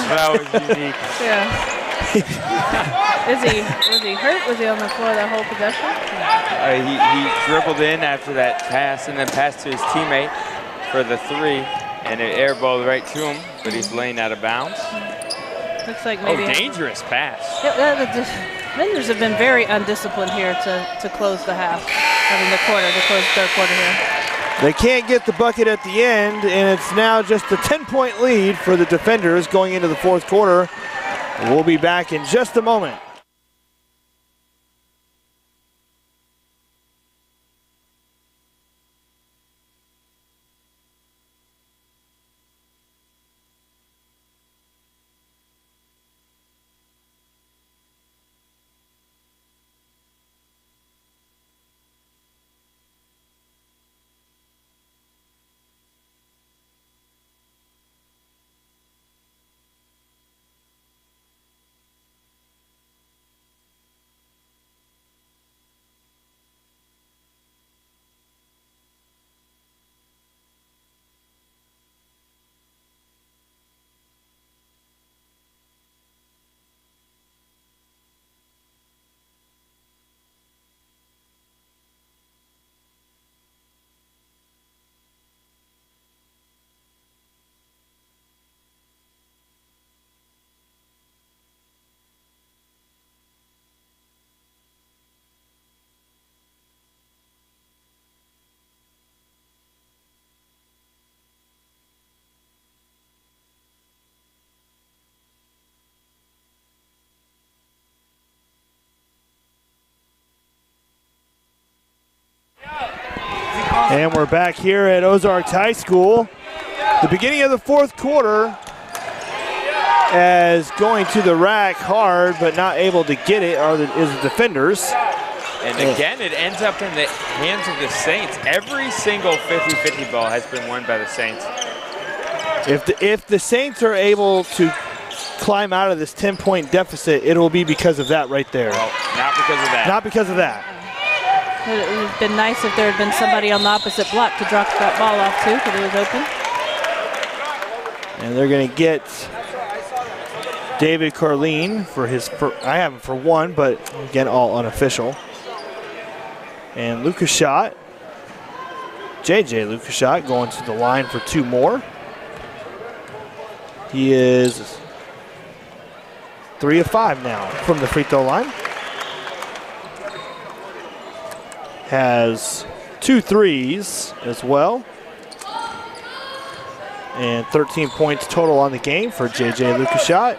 That was unique. Yeah. Was he hurt? Was he on the floor that whole possession? He dribbled in after that pass and then passed to his teammate for the 3. And it airballed right to him, but he's laying out of bounds. Looks like maybe. Oh, dangerous pass. The defenders have been very undisciplined here to close the half. I mean, the quarter, to close the third quarter here. They can't get the bucket at the end, and it's now just a 10-point lead for the defenders going into the fourth quarter. We'll be back in just a moment. And we're back here at Ozarks High School. The beginning of the fourth quarter, as going to the rack hard but not able to get it is the defenders. And again, it ends up in the hands of the Saints. Every single 50-50 ball has been won by the Saints. If the Saints are able to climb out of this 10-point deficit, it will be because of that right there. Well, not because of that. Not because of that. It would have been nice if there had been somebody on the opposite block to drop that ball off too, because it was open. And they're going to get David Carleen for his, I have him for one, but again, all unofficial. And Lukashot, JJ Lukashot, going to the line for two more. He is 3 of 5 now from the free throw line. Has 2 threes as well. And 13 points total on the game for JJ Lukashot.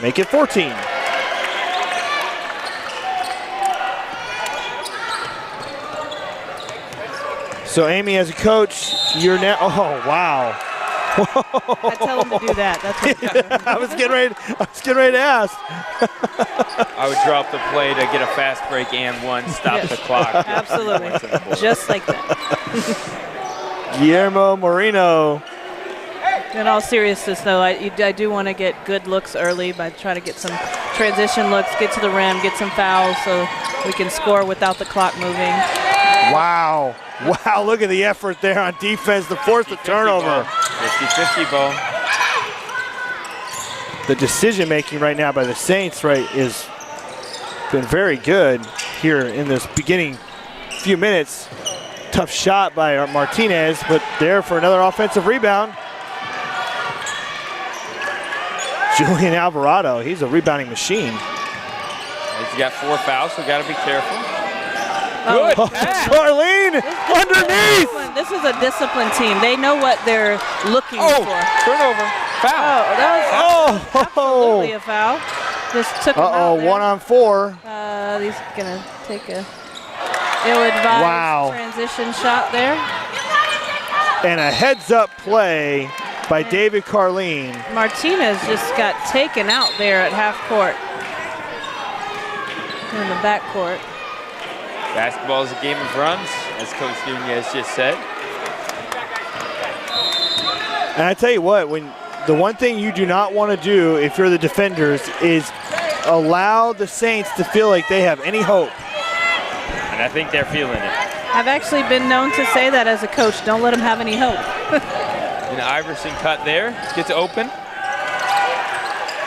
Make it 14. So Amy, as a coach, you're now, oh wow. I tell him to do that. That's what I was getting ready to ask. I would drop the play to get a fast break and one, stop the clock. Absolutely. Just like that. Guillermo Moreno. In all seriousness, though, I do want to get good looks early by trying to get some transition looks, get to the rim, get some fouls so we can score without the clock moving. Wow. Wow, look at the effort there on defense to force the turnover. 50-50 ball. The decision making right now by the Saints is been very good here in this beginning few minutes. Tough shot by Martinez, but there for another offensive rebound. Julian Alvarado, he's a rebounding machine. He's got 4 fouls, so got to be careful. Good. Oh, Carleen underneath. This is a disciplined team. They know what they're looking for. Turnover. Foul. Oh, that was absolutely a foul. Just took him out there. 1 on 4. He's going to take a ill-advised transition shot there. And a heads-up play by David Carleen. Martinez just got taken out there at half court. In the back court. Basketball is a game of runs, as Coach Nunez just said. And I tell you what, the one thing you do not want to do if you're the defenders is allow the Saints to feel like they have any hope. And I think they're feeling it. I've actually been known to say that as a coach. Don't let them have any hope. And Iverson cut there, gets open.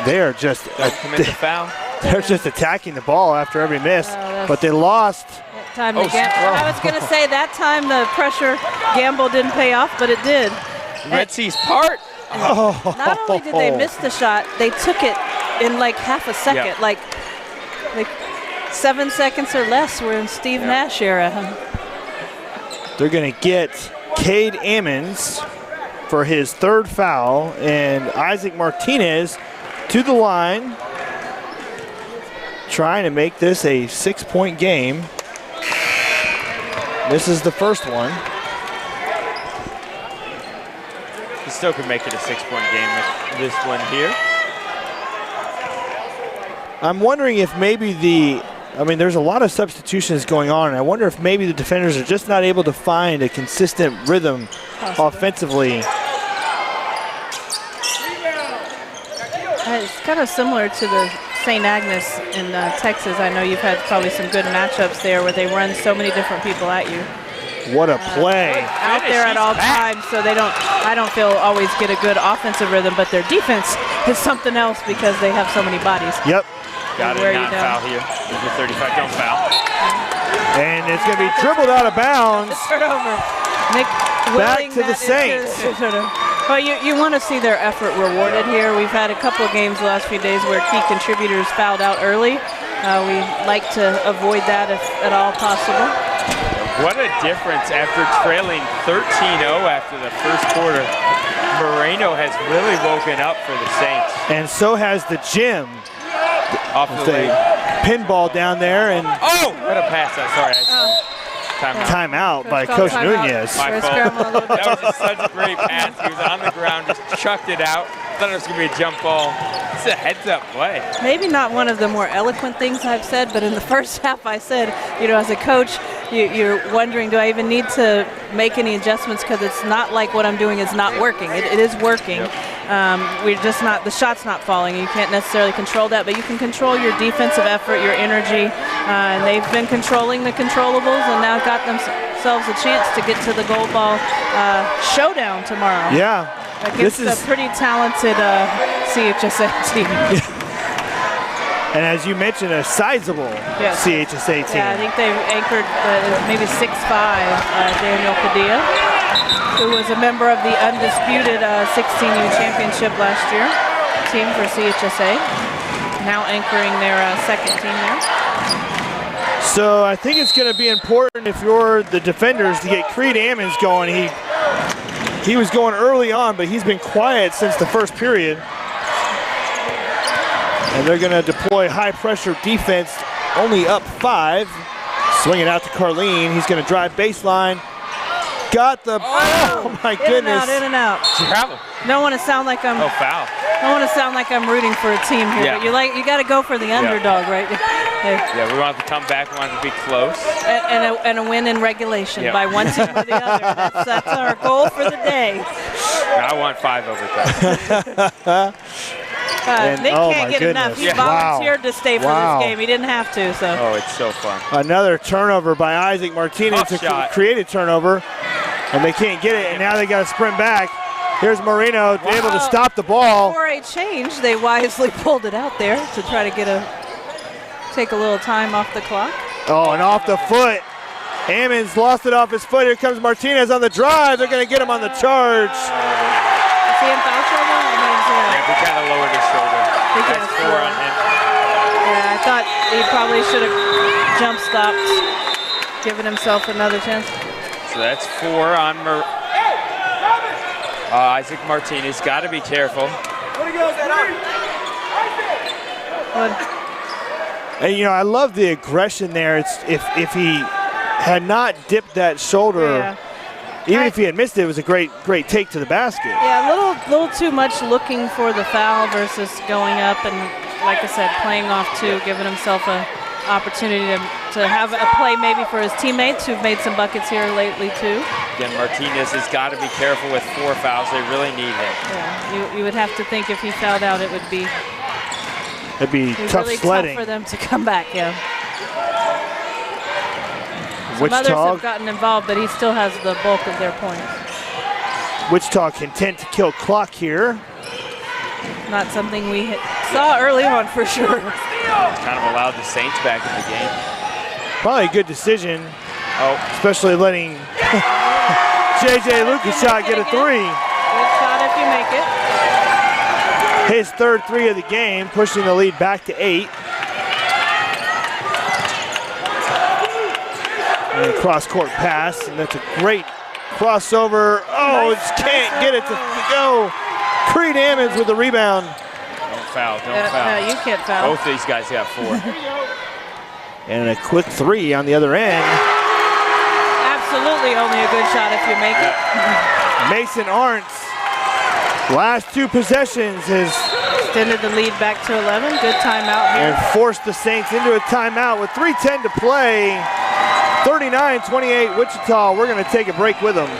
They're just commit the foul. They're just attacking the ball after every miss, but they lost. Time to gamble. I was going to say that time the pressure gamble didn't pay off, but it did. Red Sea's part. Not only did they miss the shot, they took it in like half a second. Yep. Like 7 seconds or less. We're in Steve Nash era. They're going to get Cade Ammons for his 3rd foul, and Isaac Martinez to the line, trying to make this a 6-point game. This is the first one. He still could make it a 6-point game with this one here. I'm wondering if maybe there's a lot of substitutions going on, and I wonder if maybe the defenders are just not able to find a consistent rhythm offensively. It's kind of similar to the St. Agnes in Texas. I know you've had probably some good matchups there where they run so many different people at you. What a play. Out there at all times, so I don't feel always get a good offensive rhythm, but their defense is something else because they have so many bodies. Yep. Got it, not foul here. Number 35, don't foul. And it's going to be dribbled out of bounds. Turnover. Nick back willing to the Saints. Well, you want to see their effort rewarded here. We've had a couple of games the last few days where key contributors fouled out early. We like to avoid that if at all possible. What a difference after trailing 13-0 after the first quarter. Moreno has really woken up for the Saints. And so has the gym. Off the leg. Pinball down there, and what a pass! Sorry. Timeout by Coach Nunez. My fault. That was just such a great pass. He was on the ground, just chucked it out. Thought it was going to be a jump ball. It's a heads-up play. Maybe not one of the more eloquent things I've said, but in the first half I said, as a coach, you're wondering, do I even need to make any adjustments because it's not like what I'm doing is not working. It is working. Yep. We're just not, the shot's not falling. You can't necessarily control that, but you can control your defensive effort, your energy, and they've been controlling the controllables and now got themselves a chance to get to the gold ball showdown tomorrow. Yeah. Against a pretty talented CHSA team. And as you mentioned, a sizable CHSA team. Yeah, I think they've anchored maybe 6'5", Daniel Padilla, who was a member of the undisputed 16U championship last year team for CHSA, now anchoring their second team there. So I think it's going to be important if you're the defenders to get Creed Ammons going. He was going early on, but he's been quiet since the first period. And they're going to deploy high-pressure defense, only up 5. Swing it out to Carlene. He's going to drive baseline. Got the, oh my goodness. In and out. Travel. Don't want to sound like I'm. Oh, foul. Don't want to sound like I'm rooting for a team here, but you got to go for the underdog, right? Yeah, we want to come back. We want to be close. And a win in regulation by one team or the other. That's our goal for the day. I want 5 overtime. Nick can't get enough. He volunteered to stay for this game. He didn't have to. So. Oh, it's so fun. Another turnover by Isaac Martinez to create a turnover, and they can't get it. And now they got to sprint back. Here's Moreno able to stop the ball. For a change, they wisely pulled it out there to try to take a little time off the clock. Oh, and off the foot. Ammons lost it off his foot. Here comes Martinez on the drive. They're going to get him on the charge. Is he in foul trouble? Yeah, he kind of lowered his shoulder. That's 4 on him. Yeah, I thought he probably should have jump stopped, given himself another chance. So that's 4 on Isaac Martinez. Got to be careful. And I love the aggression there. It's if he had not dipped that shoulder. Even if he had missed it, it was a great take to the basket. Yeah, a little too much looking for the foul versus going up and, like I said, playing off too, giving himself an opportunity to have a play maybe for his teammates who've made some buckets here lately too. Again, Martinez has got to be careful with 4 fouls. They really need him. Yeah, you would have to think if he fouled out, it would be. It'd be tough really sledding. Tough for them to come back. Yeah. Some Wichita, others have gotten involved, but he still has the bulk of their points. Wichita content to kill clock here. Not something we saw early on for sure. Kind of allowed the Saints back in the game. Probably a good decision. Especially letting J.J. Lucas get a 3. make it. His third three of the game, pushing the lead back to 8. And a cross-court pass, and that's a great crossover. Oh, Nice. just can't get it to go. Creed Ammons with the rebound. Don't foul, don't foul. No, you can't foul. Both these guys got 4. And a quick 3 on the other end. Absolutely only a good shot if you make it. Mason Arntz, last 2 possessions, has Extended the lead back to 11. Good timeout and here. forced the Saints into a timeout with 3:10 to play. 39-28 Wichita. We're going to take a break with them.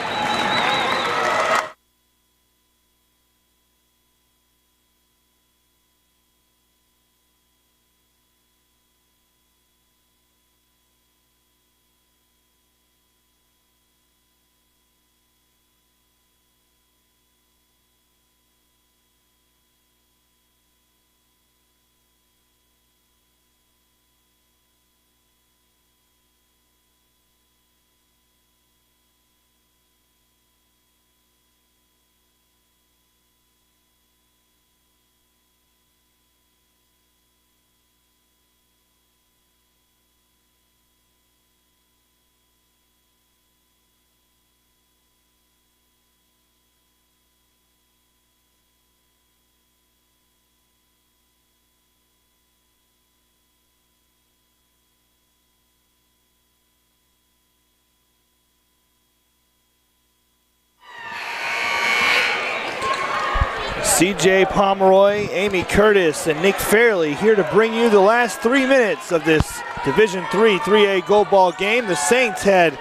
CJ Pomeroy, Amy Curtis, and Nick Fairley here to bring you the last 3 minutes of this Division III 3A gold ball game. The Saints had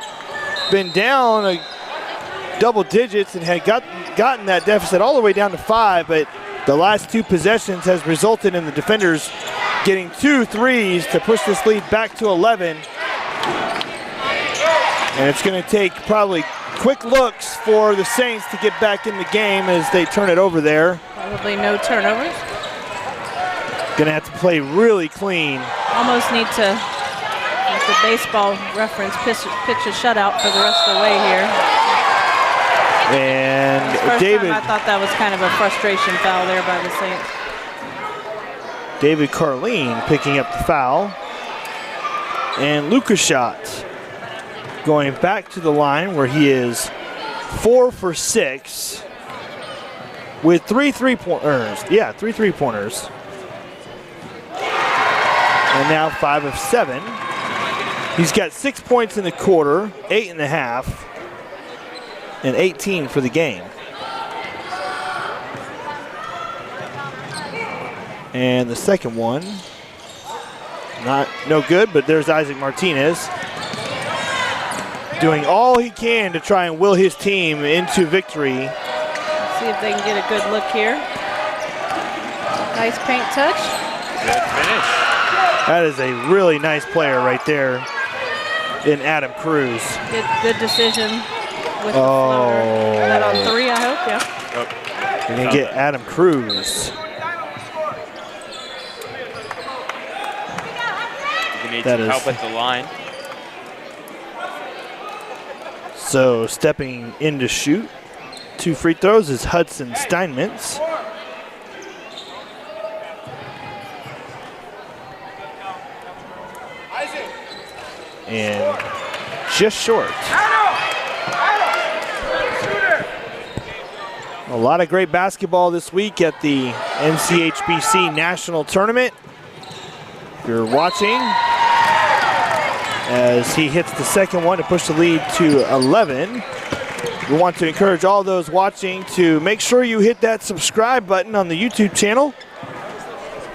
been down double digits and had gotten that deficit all the way down to 5, but the last 2 possessions has resulted in the defenders getting 2 threes to push this lead back to 11. And it's going to take probably quick looks for the Saints to get back in the game as they turn it over there. Probably no turnovers. Going to have to play really clean. Almost need to, with the baseball reference, pitch a shutout for the rest of the way here. And First David, time I thought that was kind of a frustration foul there by the Saints. David Carleen picking up the foul. And Lucas Schott going back to the line where he is 4 for 6 with 3 3-pointers. Yeah, 3 3-pointers. And now 5 of 7. He's got 6 points in the quarter, 8.5, and 18 for the game. And the second one, no good, but there's Isaac Martinez doing all he can to try and will his team into victory. See if they can get a good look here. Nice paint touch. Good finish. That is a really nice player right there in Adam Cruz. Good decision with the floater. Is that on 3, I hope? Yeah. Oh. We're going to get Adam Cruz. You need That some is- help at the line. So stepping in to shoot 2 free throws is Hudson Steinmetz. And just short. A lot of great basketball this week at the NCHBC National Tournament. If you're watching, as he hits the second one to push the lead to 11. We want to encourage all those watching to make sure you hit that subscribe button on the YouTube channel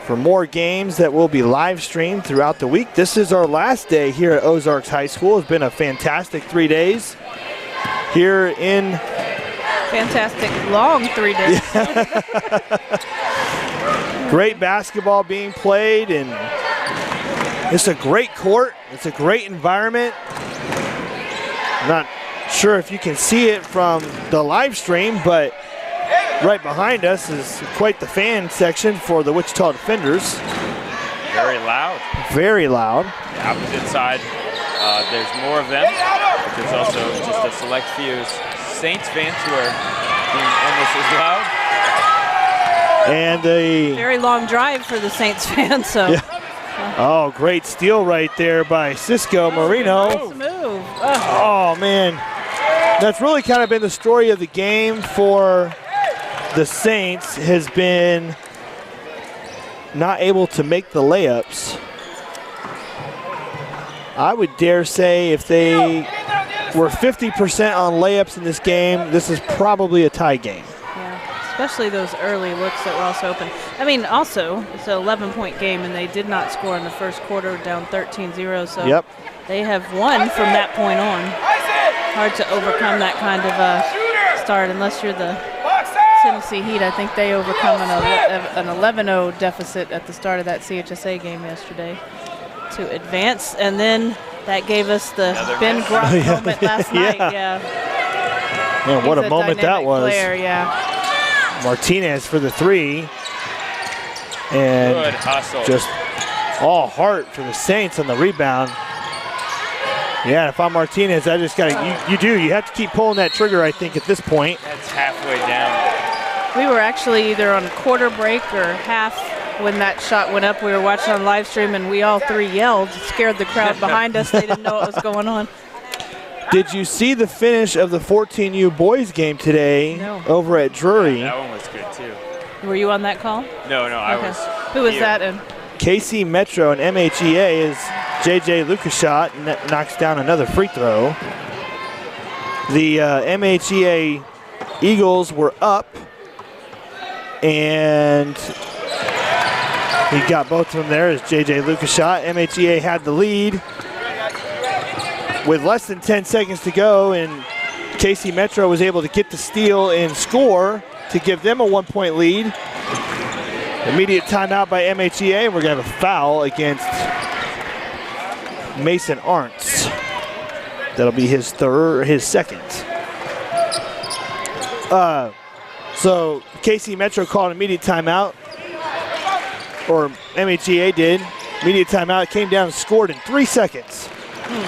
for more games that will be live streamed throughout the week. This is our last day here at Ozarks High School. It's been a fantastic 3 days here in... Fantastic long 3 days. Great basketball being played, and it's a great court. It's a great environment. I'm not sure if you can see it from the live stream, but right behind us is quite the fan section for the Wichita Defenders. Very loud. Very loud. The opposite side, there's more of them, but there's also just a select few Saints fans who are being almost as loud. And the Very long drive for the Saints fans. So. Yeah. Oh, great steal right there by Cisco Marino. Nice move. Oh, man. That's really kind of been the story of the game for the Saints, has been not able to make the layups. I would dare say if they were 50% on layups in this game, this is probably a tie game. Yeah, especially those early looks that were also open. I mean, also, it's an 11-point game, and they did not score in the first quarter, down 13-0. So yep. They have won from that point on. Hard to overcome that kind of start unless you're the Tennessee Heat. I think they overcome an 11-0 deficit at the start of that CHSA game yesterday to advance, and then that gave us the Ben Groff moment last night. Yeah. Man, what a moment that was. Player, yeah. Martinez for the three, and good hustle. Just all heart for the Saints on the rebound. Yeah, if I'm Martinez, I just got to, you have to keep pulling that trigger, I think, at this point. That's halfway down. We were actually either on quarter break or half when that shot went up. We were watching on live stream, and we all three yelled, scared the crowd behind us. They didn't know what was going on. Did you see the finish of the 14U boys game today over at Drury? That one was good, too. Were you on that call? No, I was. Who was here. that in? KC Metro and MHEA is JJ Lukashot knocks down another free throw. The MHEA Eagles were up, and he got both of them there as JJ Lukashot. MHEA had the lead with less than 10 seconds to go, and KC Metro was able to get the steal and score to give them a 1-point lead. Immediate timeout by MHEA, and we're going to have a foul against Mason Arntz. That'll be his second. So KC Metro called an immediate timeout, or MHEA did. Immediate timeout, came down and scored in 3 seconds,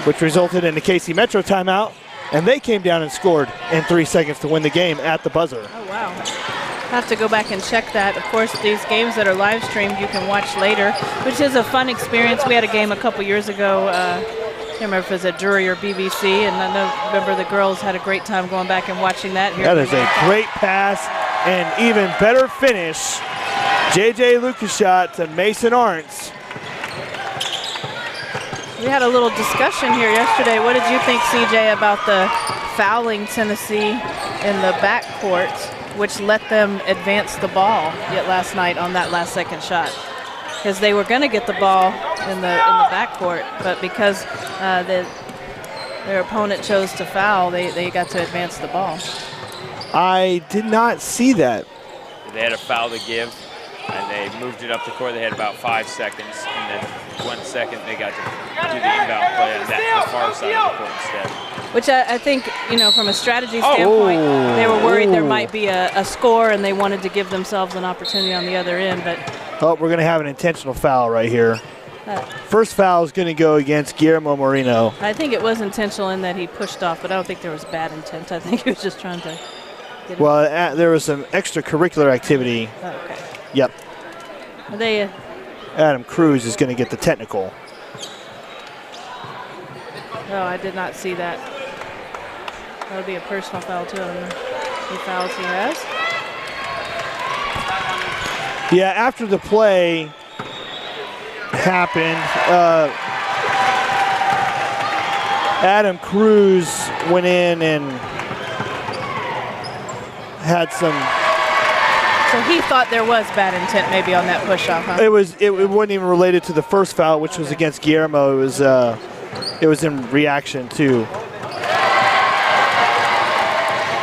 which resulted in a KC Metro timeout, and they came down and scored in 3 seconds to win the game at the buzzer. Oh, wow. I have to go back and check that. Of course, these games that are live streamed, you can watch later, which is a fun experience. We had a game a couple years ago. I can't remember if it was at Drury or BBC, and I remember the girls had a great time going back and watching that. That is a great pass and even better finish. JJ Lukashot to Mason Arntz. We had a little discussion here yesterday. What did you think, CJ, about the fouling Tennessee in the backcourt, which let them advance the ball yet last night on that last second shot? Because they were going to get the ball in the backcourt, but because their opponent chose to foul, they got to advance the ball. I did not see that. They had a foul to give, and they moved it up the court. They had about 5 seconds, and then 1 second they got to do the inbound play on the far side of the court instead. Which I think, from a strategy standpoint, they were worried there might be a score, and they wanted to give themselves an opportunity on the other end. But we're going to have an intentional foul right here. First foul is going to go against Guillermo Moreno. I think it was intentional in that he pushed off, but I don't think there was bad intent. I think he was just trying to get it. Well, there was some extracurricular activity. Oh, okay. Yep. They Adam Cruz is going to get the technical. Oh, I did not see that. That would be a personal foul, too. I don't know how many fouls he has. Yeah, after the play happened, Adam Cruz went in and had some. So he thought there was bad intent maybe on that push-off, huh? It wasn't even related to the first foul, which was against Guillermo. It was in reaction to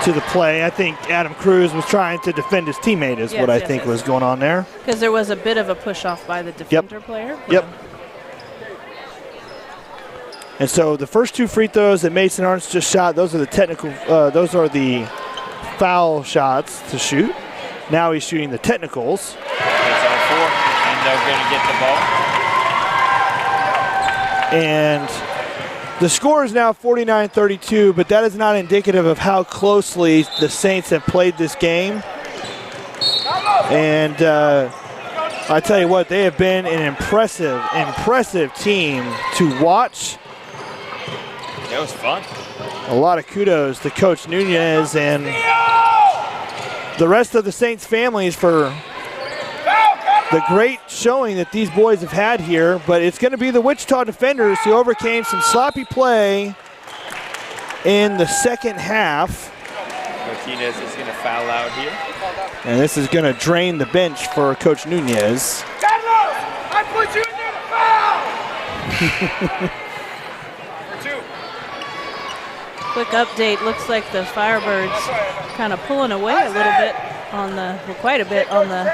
the play. I think Adam Cruz was trying to defend his teammate is what I think was going on there. Because there was a bit of a push-off by the defender player. Yep. And so the first 2 free throws that Mason Arntz just shot, those are the those are the foul shots to shoot. Now he's shooting the technicals. That's all 4, and they're going to get the ball. And the score is now 49-32, but that is not indicative of how closely the Saints have played this game. And I tell you what, they have been an impressive team to watch. That was fun. A lot of kudos to Coach Nunez and the rest of the Saints families for the great showing that these boys have had here. But it's going to be the Wichita defenders who overcame some sloppy play in the second half. Martinez is going to foul out here. And this is going to drain the bench for Coach Nunez. Carlos, I put you in there to foul! Number 2. Quick update, looks like the Firebirds kind of pulling away a little bit on the, well, quite a bit on the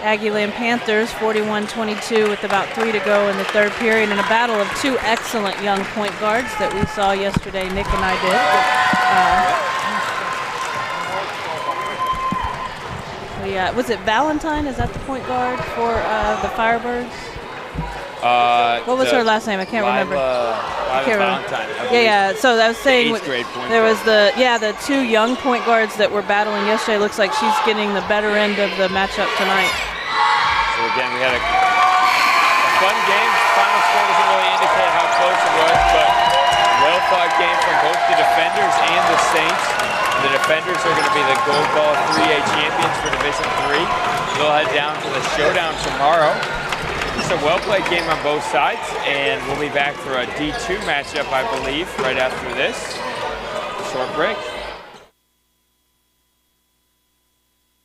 Aggieland Panthers, 41-22 with about 3 to go in the third period, in a battle of 2 excellent young point guards that we saw yesterday, Nick and I did. Yeah, was it Valentine? Is that the point guard for the Firebirds? What was her last name? I can't remember. Valentine. Yeah. So I was saying there was the 2 young point guards that were battling yesterday. Looks like she's getting the better end of the matchup tonight. So again, we had a fun game. Final score doesn't really indicate how close it was, but well-fought game from both the defenders and the Saints. The defenders are going to be the Gold Ball 3A champions for Division 3. They'll head down to the showdown tomorrow. It's a well-played game on both sides, and we'll be back for a D2 matchup, I believe, right after this short break.